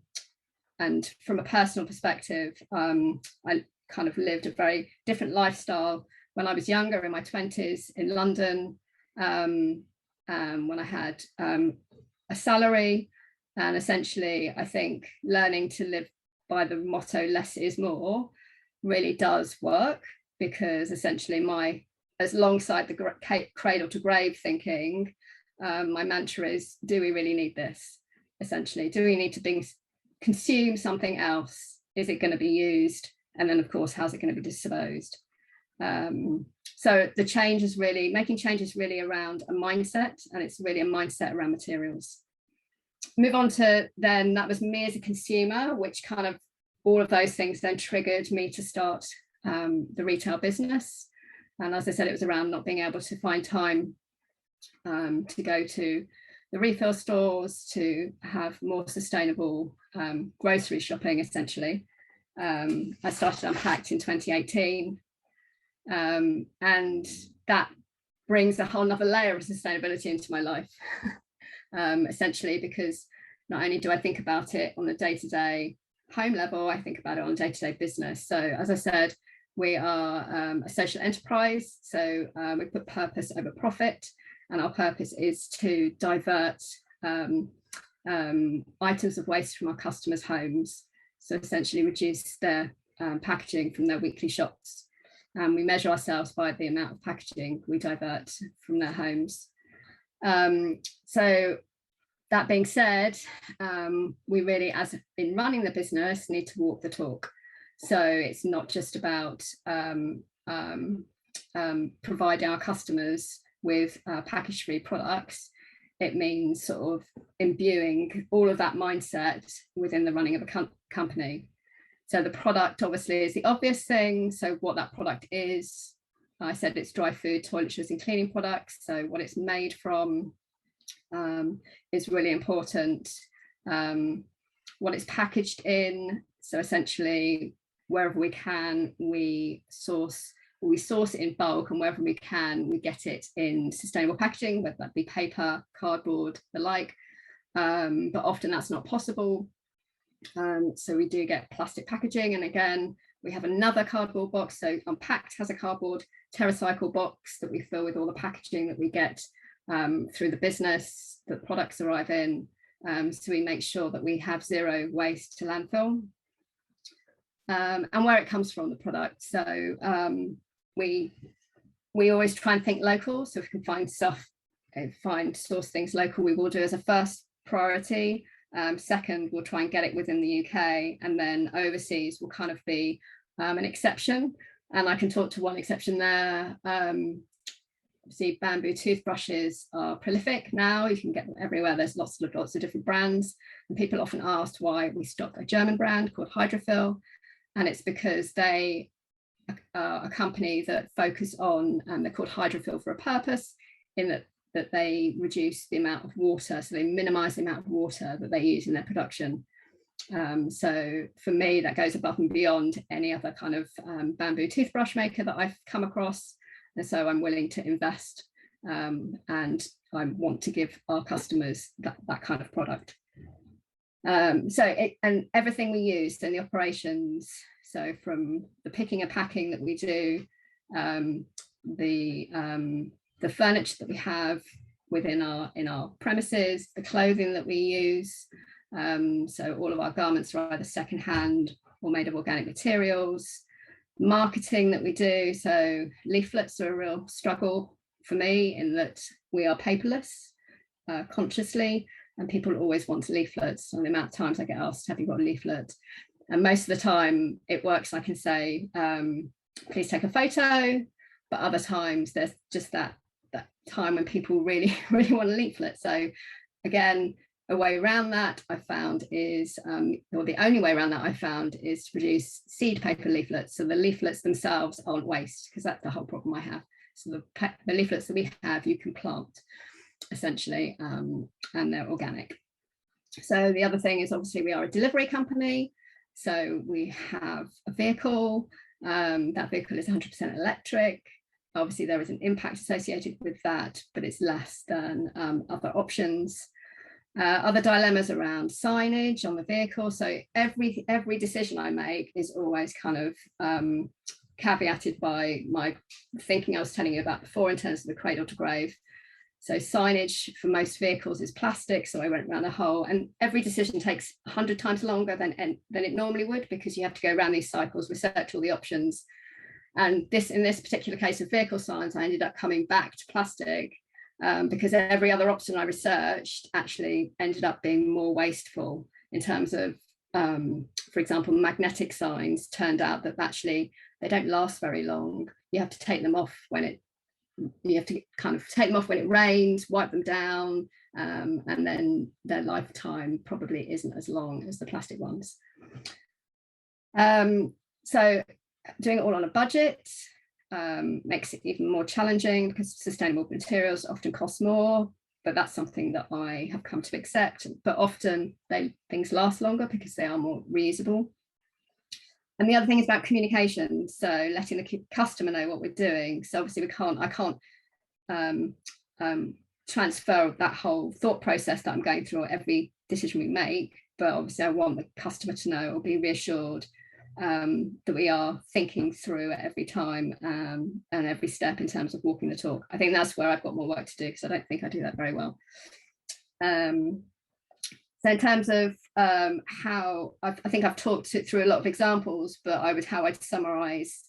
from a personal perspective, I kind of lived a very different lifestyle when I was younger, in my 20s in London, when I had a salary. And essentially, I think learning to live by the motto less is more really does work, because essentially alongside the cradle to grave thinking, my mantra is, do we really need this? Essentially, do we need to consume something else? Is it going to be used And then, of course, how's it going to be disposed? So the change is really, making changes really around a mindset, and it's really a mindset around materials. Move on to then, that was me as a consumer, which kind of, all of those things then triggered me to start the retail business. And as I said, it was around not being able to find time to go to the refill stores, to have more sustainable grocery shopping, essentially. I started Unpacked in 2018, and that brings a whole nother layer of sustainability into my life, essentially, because not only do I think about it on a day-to-day home level, I think about it on day-to-day business. So as I said, we are a social enterprise, so we put purpose over profit, and our purpose is to divert items of waste from our customers' homes, so essentially reduce their packaging from their weekly shops. And we measure ourselves by the amount of packaging we divert from their homes. So that being said, we really, as in running the business, need to walk the talk. So it's not just about providing our customers with package-free products. It means sort of imbuing all of that mindset within the running of a company. So the product obviously is the obvious thing. So what that product is, I said it's dry food, toiletries and cleaning products. So what it's made from is really important. What it's packaged in. So essentially, wherever we can, we source it in bulk, and wherever we can, we get it in sustainable packaging, whether that be paper, cardboard, the like. But often that's not possible. So we do get plastic packaging, and again, we have another cardboard box. So Unpacked has a cardboard TerraCycle box that we fill with all the packaging that we get through the business that products arrive in. So we make sure that we have zero waste to landfill, and where it comes from, the product. So we always try and think local. So if we can source things local, we will do as a first priority. Second, we'll try and get it within the UK, and then overseas will kind of be an exception. And I can talk to one exception there. Obviously, bamboo toothbrushes are prolific now. You can get them everywhere. There's lots of different brands, and people often asked why we stock a German brand called Hydrofill, and it's because they are a company that focus on, and they're called Hydrofill for a purpose, in that they reduce the amount of water, so they minimize the amount of water that they use in their production. So for me, that goes above and beyond any other kind of bamboo toothbrush maker that I've come across. And so I'm willing to invest, and I want to give our customers that kind of product. And everything we use in the operations, so from the picking and packing that we do, the furniture that we have within our premises, the clothing that we use. So all of our garments are either secondhand or made of organic materials. Marketing that we do, so leaflets are a real struggle for me, in that we are paperless consciously, and people always want leaflets. And the amount of times I get asked, have you got a leaflet? And most of the time it works. I can say, please take a photo, but other times there's just that time when people really want a leaflet. So again, a way around that I found is, or the only way around that I found, is to produce seed paper leaflets. So the leaflets themselves aren't waste, because that's the whole problem I have. So the leaflets that we have, you can plant, essentially, and they're organic. So the other thing is, obviously, we are a delivery company. So we have a vehicle. That vehicle is 100% electric. Obviously, there is an impact associated with that, but it's less than other options. Other dilemmas around signage on the vehicle. So every decision I make is always kind of caveated by my thinking I was telling you about before, in terms of the cradle to grave. So signage for most vehicles is plastic, so I went around a hole, and every decision takes 100 times longer than it normally would, because you have to go around these cycles, research all the options. And in this particular case of vehicle signs, I ended up coming back to plastic, because every other option I researched actually ended up being more wasteful in terms of for example, magnetic signs, turned out that actually they don't last very long. You have to take them off when it rains, wipe them down, and then their lifetime probably isn't as long as the plastic ones. So doing it all on a budget makes it even more challenging, because sustainable materials often cost more, but that's something that I have come to accept. But often things last longer because they are more reusable. And the other thing is about communication, so letting the customer know what we're doing. So obviously I can't transfer that whole thought process that I'm going through every decision we make, but obviously I want the customer to know or be reassured that we are thinking through at every time and every step in terms of walking the talk. I think that's where I've got more work to do, because I don't think I do that very well. So in terms of how I think I've talked through a lot of examples, but how I'd summarize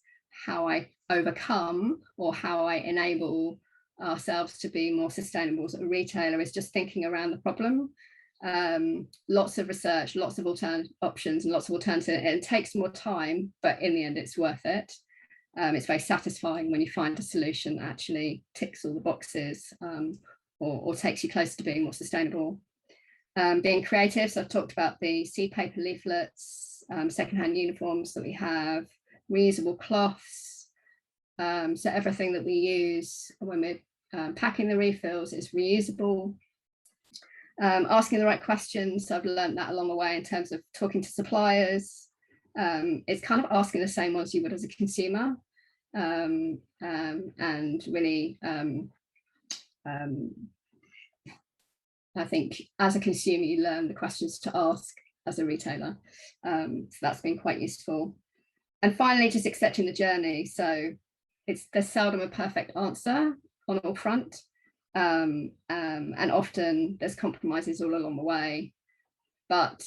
how I overcome or how I enable ourselves to be more sustainable as a retailer is just thinking around the problem. Lots of research, lots of options and lots of alternatives. It takes more time, but in the end it's worth it. It's very satisfying when you find a solution that actually ticks all the boxes or takes you closer to being more sustainable. Being creative, so I've talked about the seed paper leaflets, secondhand uniforms that we have, reusable cloths. So everything that we use when we're packing the refills is reusable. Asking the right questions, so I've learned that along the way in terms of talking to suppliers. It's kind of asking the same ones you would as a consumer, and really I think as a consumer you learn the questions to ask as a retailer, so that's been quite useful. And finally, just accepting the journey. So there's seldom a perfect answer on all front, and often there's compromises all along the way, but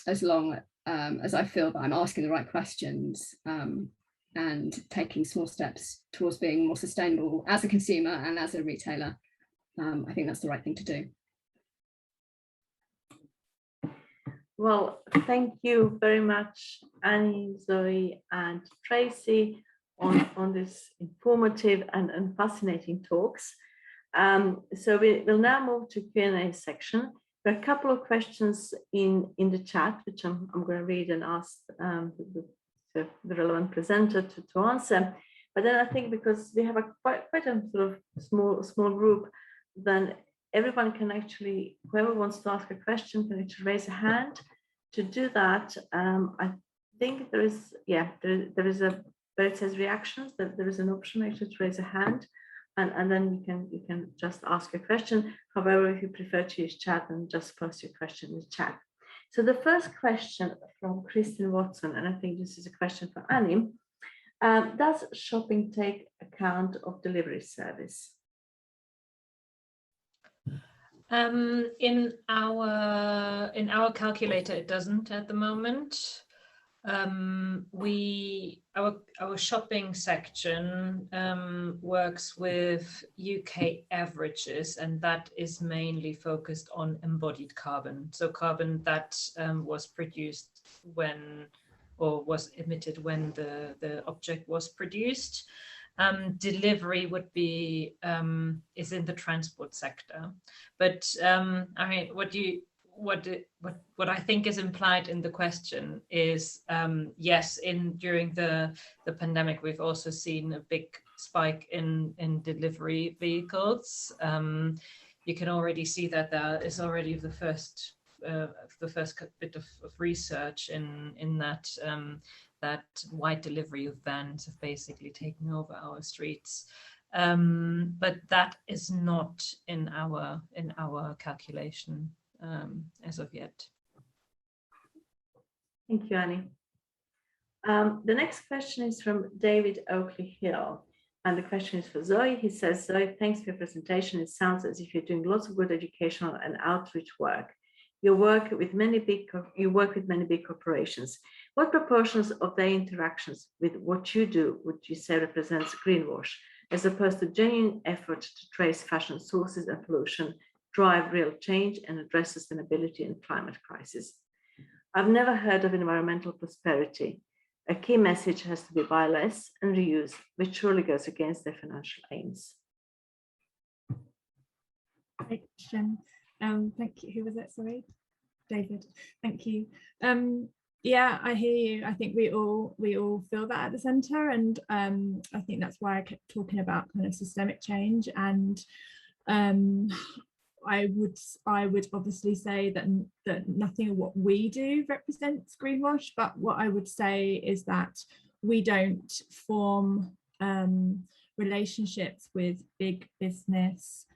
as long as I feel that I'm asking the right questions and taking small steps towards being more sustainable as a consumer and as a retailer, I think that's the right thing to do. Well, thank you very much, Annie, Zoe, and Tracy, on this informative and fascinating talks. So we'll now move to Q&A section. There are a couple of questions in the chat, which I'm going to read and ask the relevant presenter to answer. But then I think because we have quite a sort of small group, then everyone can actually, whoever wants to ask a question can actually raise a hand. To do that, I think there is where it says reactions, that there is an option actually to raise a hand, and then you can just ask a question. However, if you prefer to use chat, then just post your question in the chat. So the first question from Kristen Watson, and I think this is a question for Annie. Does shopping take account of delivery service? In our calculator, it doesn't at the moment. Our shopping section works with UK averages, and that is mainly focused on embodied carbon. So carbon that was produced when, or was emitted when the object was produced. Delivery would be is in the transport sector, but I mean, what I think is implied in the question is yes, during the pandemic we've also seen a big spike in delivery vehicles. You can already see that there is already the first bit of research in that. That white delivery of vans have basically taken over our streets, but that is not in our calculation as of yet. Thank you, Annie. The next question is from David Oakley Hill, and the question is for Zoe. He says, Zoe, thanks for your presentation. It sounds as if you're doing lots of good educational and outreach work. You work with many big corporations. What proportions of their interactions with what you do would you say represents greenwash, as opposed to genuine effort to trace fashion sources and pollution, drive real change, and address sustainability and climate crisis? I've never heard of environmental prosperity. A key message has to be buy less and reuse, which surely goes against their financial aims. Great question. Thank you. Who was it? Sorry, David. Thank you. Yeah, I hear you. I think we all feel that at the centre, and I think that's why I kept talking about kind of systemic change. And I would obviously say that nothing of what we do represents greenwash, but what I would say is that we don't form relationships with big business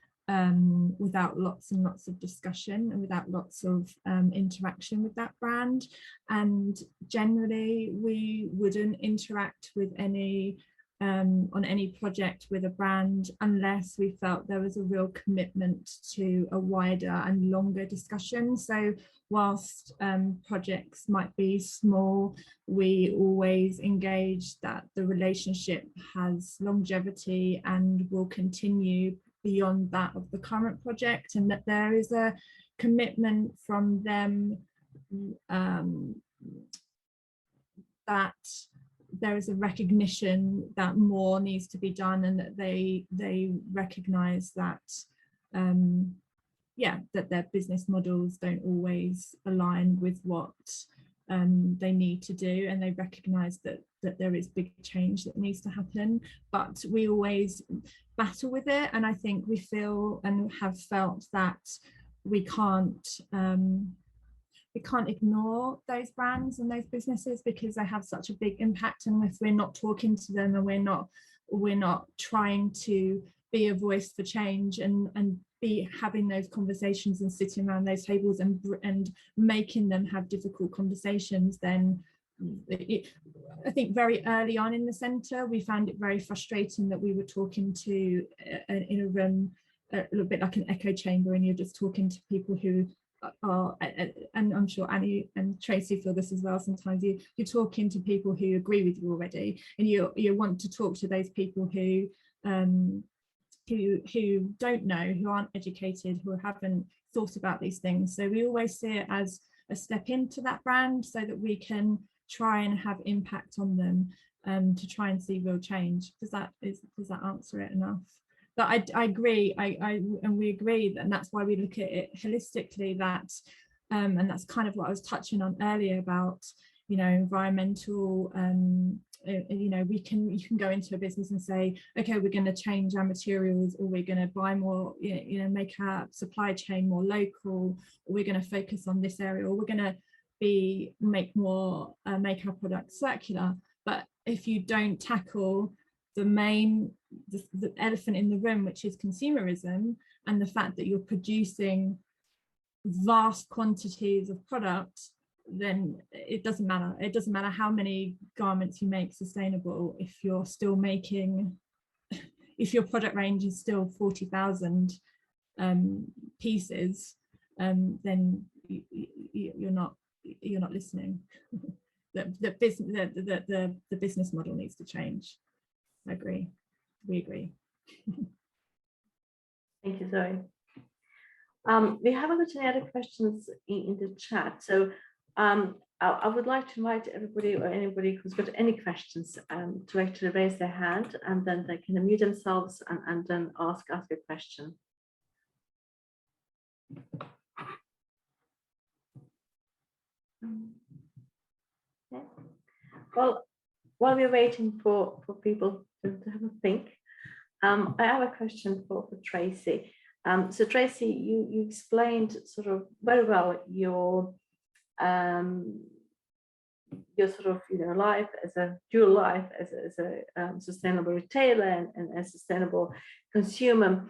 without lots and lots of discussion and without lots of interaction with that brand. And generally we wouldn't interact with any on any project with a brand unless we felt there was a real commitment to a wider and longer discussion. So whilst projects might be small, we always engage that the relationship has longevity and will continue beyond that of the current project, and that there is a commitment from them that there is a recognition that more needs to be done, and that they recognize that yeah, that their business models don't always align with what they need to do, and they recognize that there is big change that needs to happen, but we always battle with it. And I think we feel and have felt that we can't ignore those brands and those businesses because they have such a big impact, and if we're not talking to them and we're not trying to be a voice for change and be having those conversations and sitting around those tables and making them have difficult conversations, then I think very early on in the centre we found it very frustrating that we were talking to in a room a little bit like an echo chamber, and you're just talking to people who are, and I'm sure Annie and Tracy feel this as well, sometimes you're talking to people who agree with you already, and you want to talk to those people who don't know, who aren't educated, who haven't thought about these things. So we always see it as a step into that brand so that we can try and have impact on them, to try and see real change. Does that answer it enough? But I agree, and we agree, and that's why we look at it holistically, that and that's kind of what I was touching on earlier about, you know, environmental, you know, you can go into a business and say, okay, we're going to change our materials, or we're going to buy more, you know, make our supply chain more local, or we're going to focus on this area, or we're going to make our products circular. But if you don't tackle the elephant in the room, which is consumerism, and the fact that you're producing vast quantities of product, then it doesn't matter how many garments you make sustainable if you're still making, if your product range is still 40,000 pieces, then you're not listening. The business model needs to change. I agree. We agree. Thank you, Zoe. We haven't got any other questions in the chat, so I would like to invite everybody or anybody who's got any questions to actually raise their hand, and then they can unmute themselves and then ask a question. Okay. Well, while we're waiting for people to have a think, I have a question for Tracy. So Tracy, you explained sort of very well your sort of, you know, life as a dual life as a sustainable retailer and a sustainable consumer,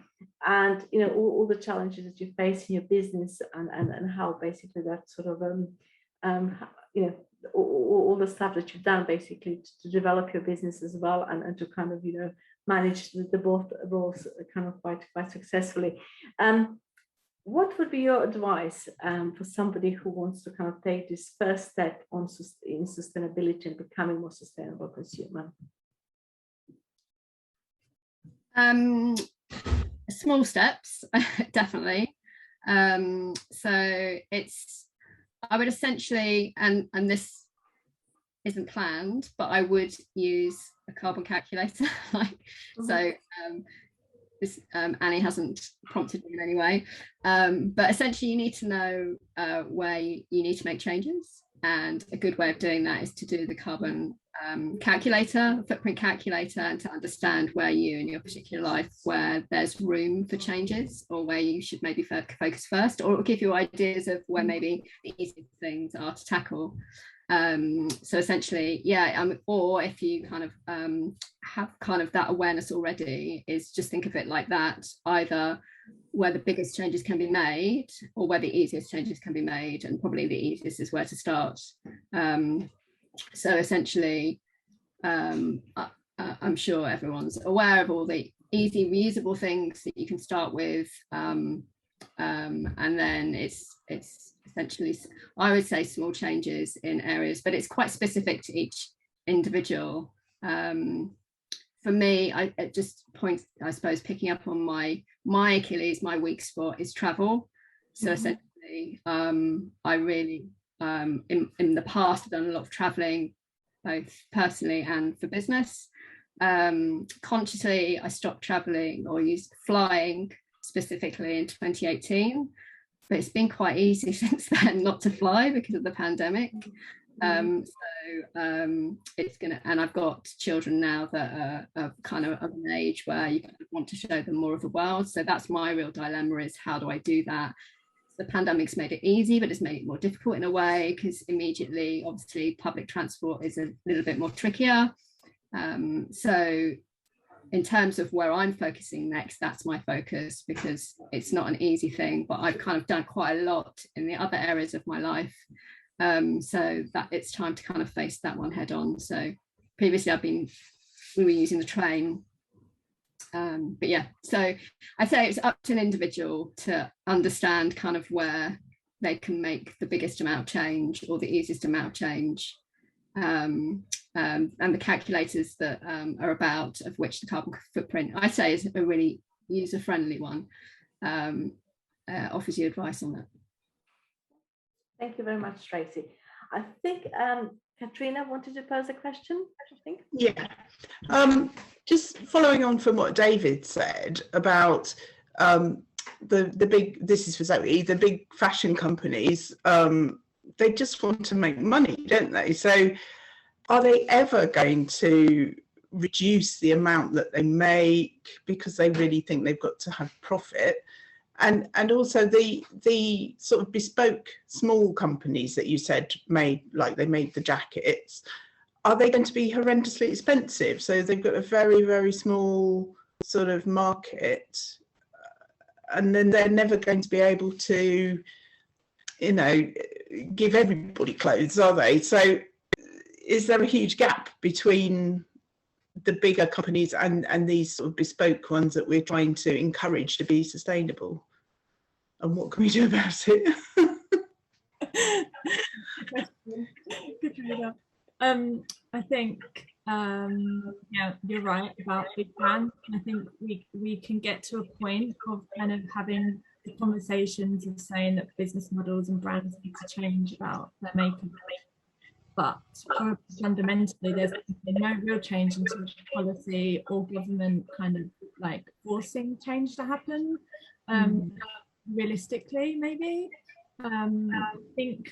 and you know all the challenges that you face in your business, and how basically that sort of you know all the stuff that you've done basically to develop your business as well, and to kind of, you know, manage the both roles kind of quite successfully. What would be your advice for somebody who wants to kind of take this first step in sustainability and becoming a more sustainable consumer? Small steps, definitely. So it's I would essentially, and this isn't planned, but I would use a carbon calculator. So this Annie hasn't prompted me in any way, but essentially you need to know where you need to make changes, and a good way of doing that is to do the carbon footprint calculator, and to understand where you in your particular life, where there's room for changes, or where you should maybe focus first, or it'll give you ideas of where maybe the easiest things are to tackle. So essentially, or if you kind of have kind of that awareness already, is just think of it like that, either where the biggest changes can be made or where the easiest changes can be made, and probably the easiest is where to start. So essentially, I'm sure everyone's aware of all the easy reusable things that you can start with, and then it's essentially, I would say, small changes in areas, but it's quite specific to each individual. For me, it just points, I suppose, picking up on my Achilles, my weak spot is travel. So essentially, I really, in the past, I've done a lot of traveling, both personally and for business. Consciously, I stopped traveling or used flying specifically in 2018. But it's been quite easy since then not to fly because of the pandemic. It's gonna, and I've got children now that are kind of an age where you kind of want to show them more of the world. So that's my real dilemma, is how do I do that? The pandemic's made it easy, but it's made it more difficult in a way, because immediately, obviously, public transport is a little bit more trickier. So in terms of where I'm focusing next, that's my focus, because it's not an easy thing, but I've kind of done quite a lot in the other areas of my life. So that it's time to kind of face that one head on. So previously we were using the train. But yeah, so I'd say it's up to an individual to understand kind of where they can make the biggest amount of change or the easiest amount of change. And the calculators that are about, of which the carbon footprint, I say, is a really user-friendly one, offers you advice on that. Thank you very much, Tracy. I think Katrina wanted to pose a question, I think. Yeah, just following on from what David said about the big, this is for Zoe, the big fashion companies, they just want to make money, don't they? So are they ever going to reduce the amount that they make because they really think they've got to have profit? And also the sort of bespoke small companies that you said made, like they made the jackets, are they going to be horrendously expensive? So they've got a very, very small sort of market, and then they're never going to be able to, you know, give everybody clothes, are they? So is there a huge gap between the bigger companies and these sort of bespoke ones that we're trying to encourage to be sustainable? And what can we do about it? I think yeah, you're right about big brands. I think we can get to a point of kind of having the conversations of saying that business models and brands need to change about their makeup. But fundamentally, there's no real change in terms of policy or government kind of like forcing change to happen. Realistically, maybe. I think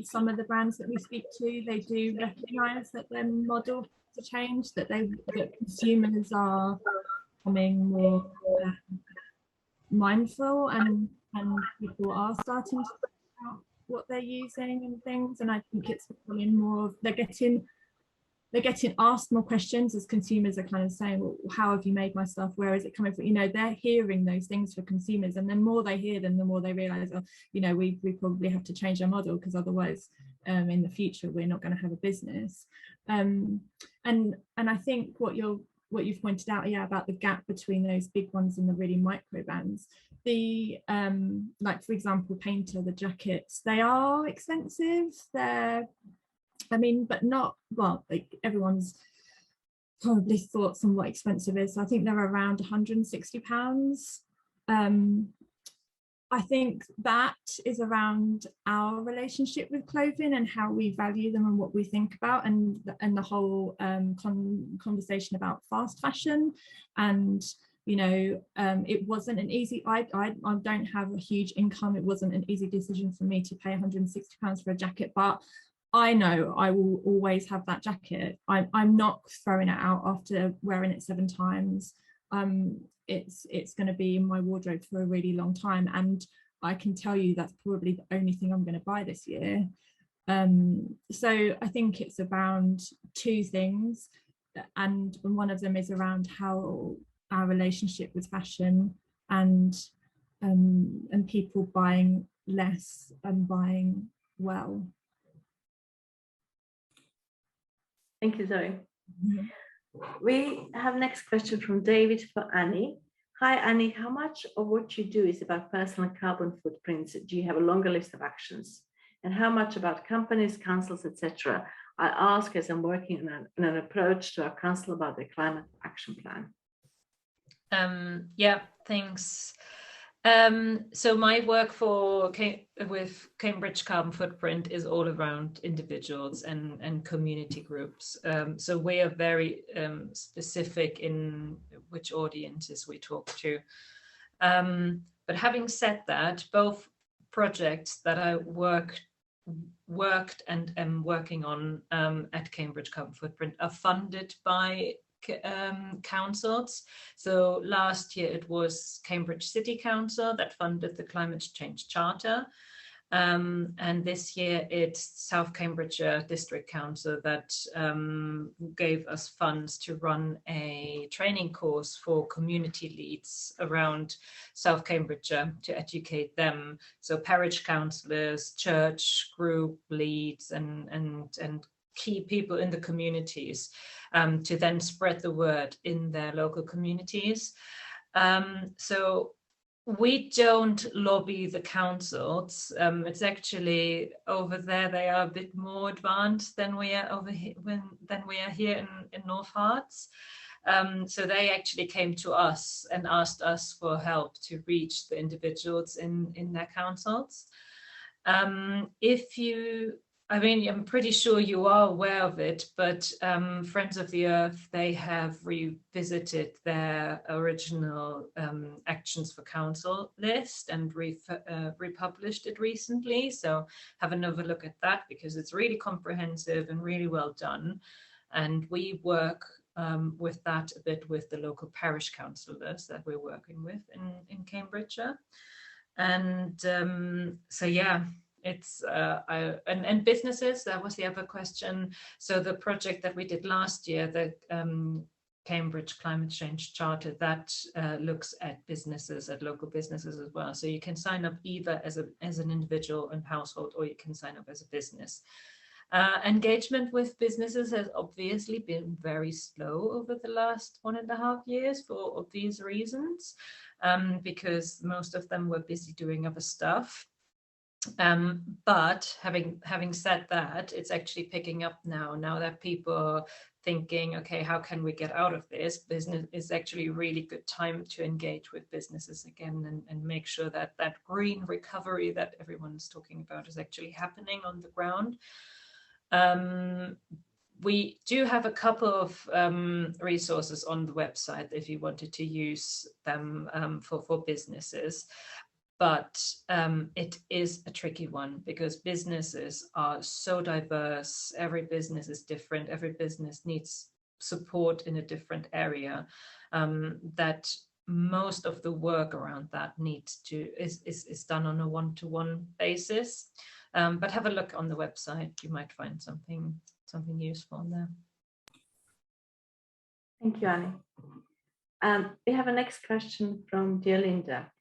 some of the brands that we speak to, they do recognise that their model to change, that consumers are becoming more mindful, and people are starting to think about what they're using and things. And I think it's becoming more, they're getting asked more questions as consumers are kind of saying, well, how have you made my stuff? Where is it coming from? You know, they're hearing those things for consumers, and the more they hear them, the more they realise, oh, you know, we probably have to change our model, because otherwise in the future we're not going to have a business. And I think what you've pointed out, yeah, about the gap between those big ones and the really micro brands, the like for example Painter, the jackets, they are expensive. I mean, but not, well, like everyone's probably thoughts on what expensive is. So I think they're around £160. I think that is around our relationship with clothing and how we value them and what we think about, and the whole conversation about fast fashion. And you know, it wasn't an easy, I don't have a huge income. It wasn't an easy decision for me to pay £160 for a jacket, but I know I will always have that jacket. I'm not throwing it out after wearing it 7 times. It's going to be in my wardrobe for a really long time, and I can tell you that's probably the only thing I'm going to buy this year. So I think it's around 2 things, and one of them is around how our relationship with fashion and people buying less and buying well. Thank you, Zoe. We have next question from David for Annie. Hi, Annie. How much of what you do is about personal carbon footprints? Do you have a longer list of actions? And how much about companies, councils, etc.? I ask as I'm working on an approach to our council about the climate action plan. Yeah, thanks. So my work with Cambridge Carbon Footprint is all around individuals and community groups. So we are very specific in which audiences we talk to. But having said that, both projects that I worked and am working on at Cambridge Carbon Footprint are funded by councils. So last year it was Cambridge City Council that funded the Climate Change Charter, and this year it's South Cambridgeshire District Council that gave us funds to run a training course for community leads around South Cambridgeshire to educate them, so parish councillors, church group leads and key people in the communities, to then spread the word in their local communities. So we don't lobby the councils. It's actually over there they are a bit more advanced than we are over here, here in North Herts. So they actually came to us and asked us for help to reach the individuals in their councils. I'm pretty sure you are aware of it, but Friends of the Earth, they have revisited their original Actions for Council list and republished it recently. So have another look at that, because it's really comprehensive and really well done. And we work with that a bit with the local parish councillors that we're working with in Cambridgeshire. And so yeah. It's and businesses, that was the other question. So the project that we did last year, the Cambridge Climate Change Charter, that looks at businesses, at local businesses as well. So you can sign up either as an individual and household, or you can sign up as a business. Engagement with businesses has obviously been very slow over the last 1.5 years for obvious reasons, because most of them were busy doing other stuff. But having said that, it's actually picking up now that people are thinking, okay, how can we get out of this? Business is actually a really good time to engage with businesses again and make sure that that green recovery that everyone's talking about is actually happening on the ground. We do have a couple of resources on the website if you wanted to use them for businesses. But it is a tricky one, because businesses are so diverse. Every business is different. Every business needs support in a different area, that most of the work around that is done on a one-to-one basis. But have a look on the website. You might find something useful in there. Thank you, Annie. We have a next question from dear Linda.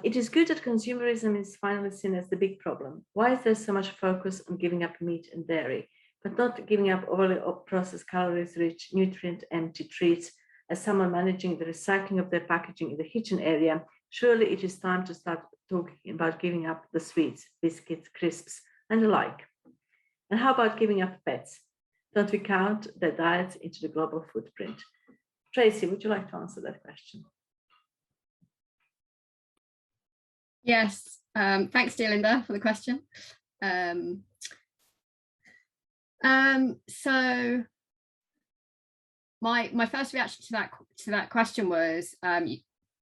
It is good that consumerism is finally seen as the big problem. Why is there so much focus on giving up meat and dairy, but not giving up overly processed, calories-rich, nutrient-empty treats? As someone managing the recycling of their packaging in the kitchen area, surely it is time to start talking about giving up the sweets, biscuits, crisps, and the like. And how about giving up pets? Don't we count their diets into the global footprint? Tracy, would you like to answer that question? Yes, thanks, dear Linda, for the question. So my first reaction to that question was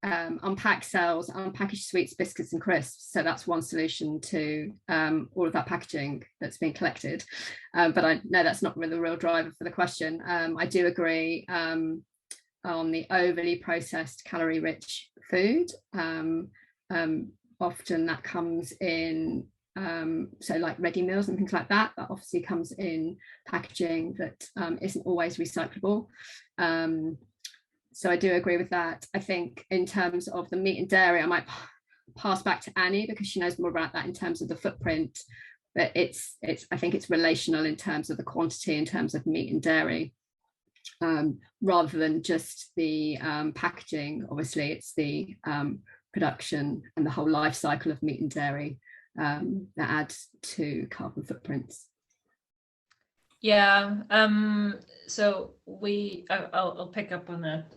unpack cells, unpackaged sweets, biscuits and crisps. So that's one solution to all of that packaging that's being collected. But I know that's not really the real driver for the question. I do agree on the overly processed, calorie-rich food. Often that comes in, so like ready meals and things like that, that obviously comes in packaging that isn't always recyclable. So I do agree with that. I think in terms of the meat and dairy, I might pass back to Annie because she knows more about that in terms of the footprint. But I think it's relational in terms of the quantity, in terms of meat and dairy, rather than just the packaging. Obviously, it's the production and the whole life cycle of meat and dairy that adds to carbon footprints. Yeah, so I'll pick up on that.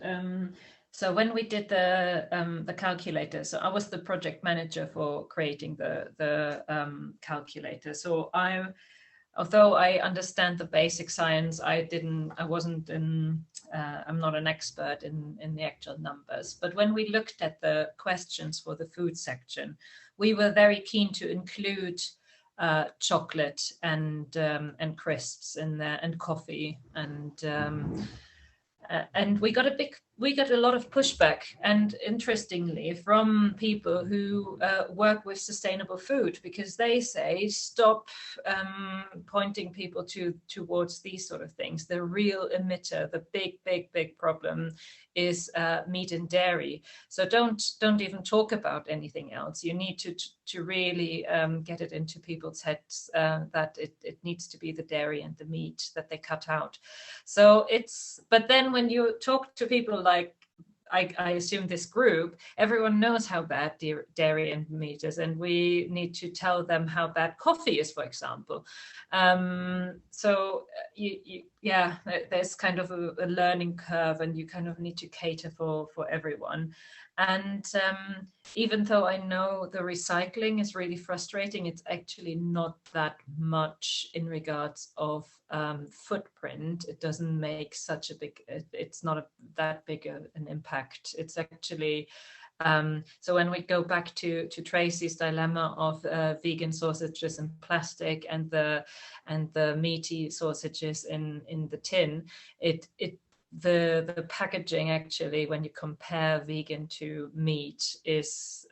So when we did the calculator, so I was the project manager for creating the calculator. So although I understand the basic science, I'm not an expert in the actual numbers. But when we looked at the questions for the food section, we were very keen to include chocolate and crisps in there, and coffee, and we got a lot of pushback, and interestingly from people who work with sustainable food, because they say stop pointing people towards these sort of things. The real emitter, the big problem is meat and dairy. So don't even talk about anything else. You need to really get it into people's heads that it needs to be the dairy and the meat that they cut out. So but then when you talk to people like, I assume this group, everyone knows how bad dairy and meat is, and we need to tell them how bad coffee is, for example. So there's kind of a learning curve, and you kind of need to cater for everyone. And even though I know the recycling is really frustrating, it's actually not that much in regards of footprint. It doesn't make such a big, it's not that big an impact. It's actually, so when we go back to Tracy's dilemma of vegan sausages in plastic and the meaty sausages in the tin, the packaging actually, when you compare vegan to meat, is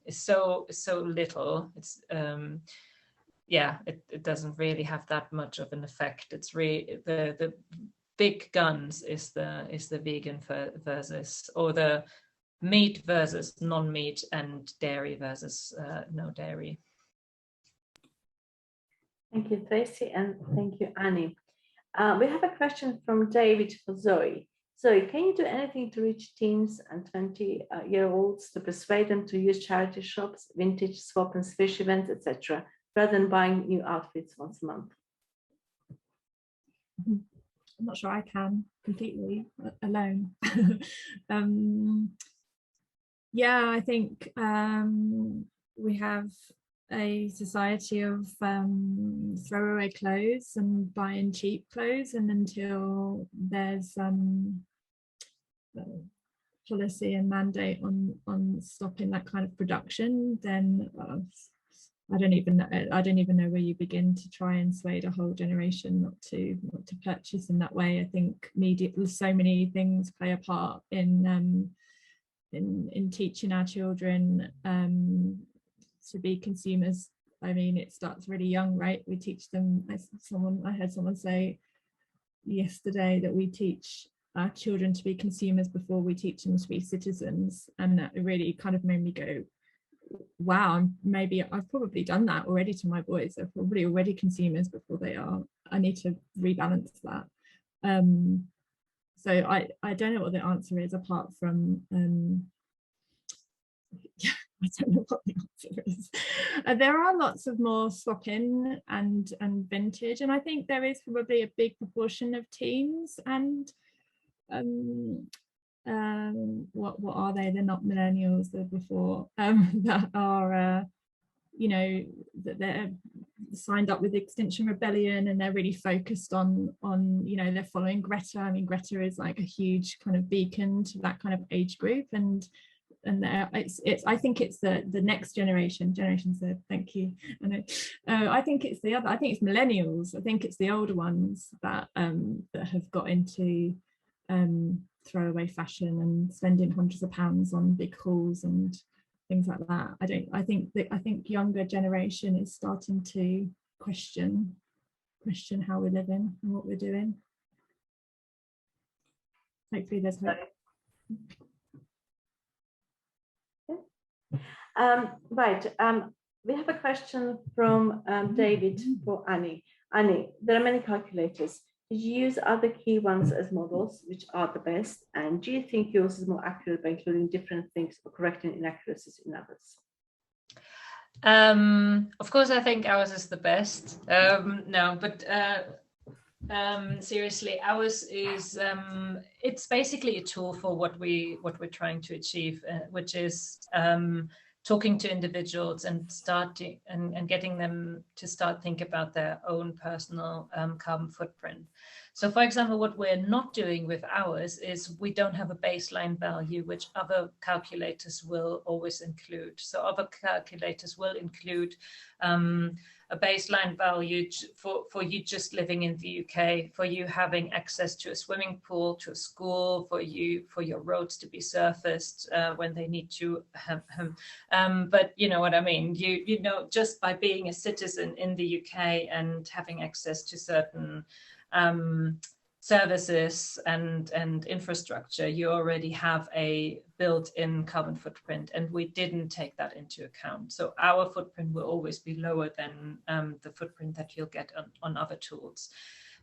so little. It's it doesn't really have that much of an effect. It's really the big guns is the vegan versus, or the meat versus non-meat, and dairy versus no dairy. Thank you, Tracy, and thank you, Annie. We have a question from David for Zoe. Zoe, can you do anything to reach teens and 20-year-olds to persuade them to use charity shops, vintage swap and swish events, etc., rather than buying new outfits once a month? I'm not sure I can completely alone. Yeah, I think we have a society of throwaway clothes and buying cheap clothes, and until there's policy and mandate on stopping that kind of production, then I don't even know where you begin to try and sway a whole generation not to purchase in that way. I think media, so many things play a part in teaching our children to be consumers. I mean, it starts really young, right? We teach them. I heard someone say yesterday that we teach our children to be consumers before we teach them to be citizens, and that really kind of made me go, wow, maybe I've probably done that already to my boys. They're probably already consumers before they are. I need to rebalance that. So I don't know what the answer is, apart from I don't know what the answer is. There are lots of more swap-in and vintage, and I think there is probably a big proportion of teens and what are they? They're not millennials, they're before, that are you know, that they're signed up with Extinction Rebellion, and they're really focused on you know, they're following Greta. I mean, Greta is like a huge kind of beacon to that kind of age group, and it's I think it's the next generation Z. Thank you. I think it's the other. I think it's millennials. I think it's the older ones that that have got into throwaway fashion and spending hundreds of pounds on big hauls and things like that. I think younger generation is starting to question how we're living and what we're doing. Hopefully there's hope. Right. We have a question from David for Annie. Annie, there are many calculators. Did you use other key ones as models? Which are the best? And do you think yours is more accurate by including different things or correcting inaccuracies in others? Of course, I think ours is the best. No, but seriously, ours is it's basically a tool for what we're trying to achieve, which is talking to individuals and starting and getting them to start think about their own personal carbon footprint. So, for example, what we're not doing with ours is we don't have a baseline value, which other calculators will always include. So other calculators will include a baseline value for you just living in the UK, for you having access to a swimming pool, to a school, for your roads to be surfaced when they need to. But you know what I mean. You know, just by being a citizen in the UK and having access to certain services and infrastructure, you already have a built-in carbon footprint, and we didn't take that into account. So our footprint will always be lower than the footprint that you'll get on other tools,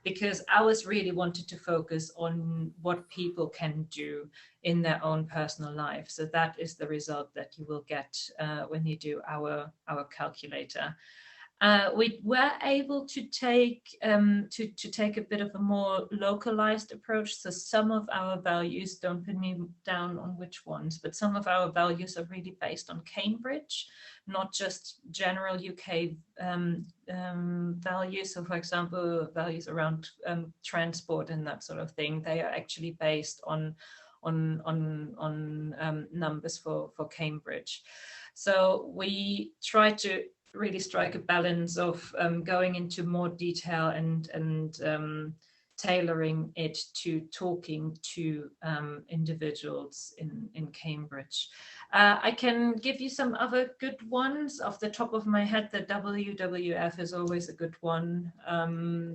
because ours really wanted to focus on what people can do in their own personal life. So that is the result that you will get when you do our calculator. We were able to take a bit of a more localized approach. So some of our values, don't pin me down on which ones, but some of our values are really based on Cambridge, not just general UK values. So, for example, values around transport and that sort of thing, they are actually based on numbers for Cambridge. So we try to really strike a balance of going into more detail and tailoring it to talking to individuals in Cambridge. I can give you some other good ones off the top of my head. The WWF is always a good one.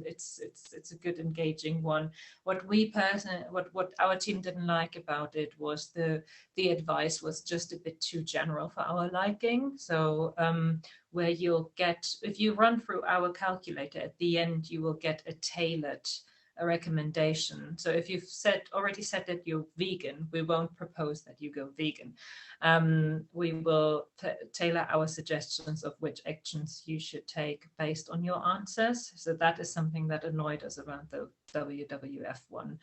It's a good engaging one. What our team didn't like about it was the advice was just a bit too general for our liking. So where you'll get, if you run through our calculator at the end, you will get a tailored recommendation. So if you've already said that you're vegan, we won't propose that you go vegan. We will tailor our suggestions of which actions you should take based on your answers. So that is something that annoyed us around the WWF one.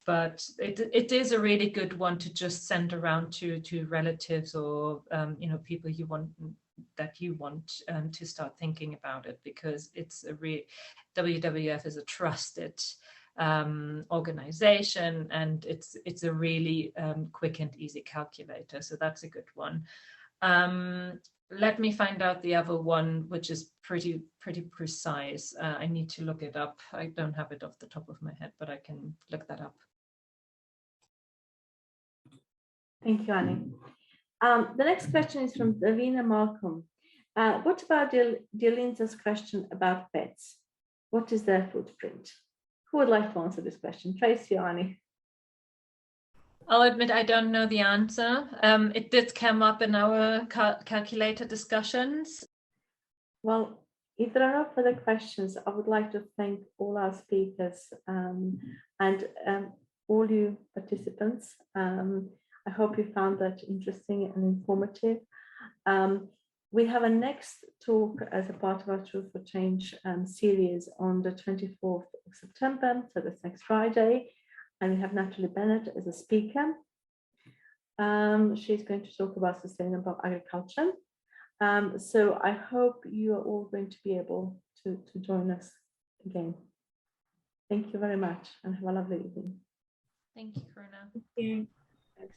But it is a really good one to just send around to relatives or people you want to start thinking about it, because it's WWF is a trusted organization, and it's a really quick and easy calculator. So that's a good one. Let me find out the other one, which is pretty precise. I need to look it up. I don't have it off the top of my head, but I can look that up. Thank you, Annie. The next question is from Davina Malcolm. What about Diolinza's question about pets? What is their footprint? Who would like to answer this question? Tracy or Annie? I'll admit I don't know the answer. It did come up in our calculator discussions. Well, if there are no further questions, I would like to thank all our speakers and all you participants. I hope you found that interesting and informative. We have a next talk as a part of our Truth for Change series on the 24th of September, so that's next Friday. And we have Natalie Bennett as a speaker. She's going to talk about sustainable agriculture. So I hope you are all going to be able to join us again. Thank you very much and have a lovely evening. Thank you, Karuna. Thank you. Thanks.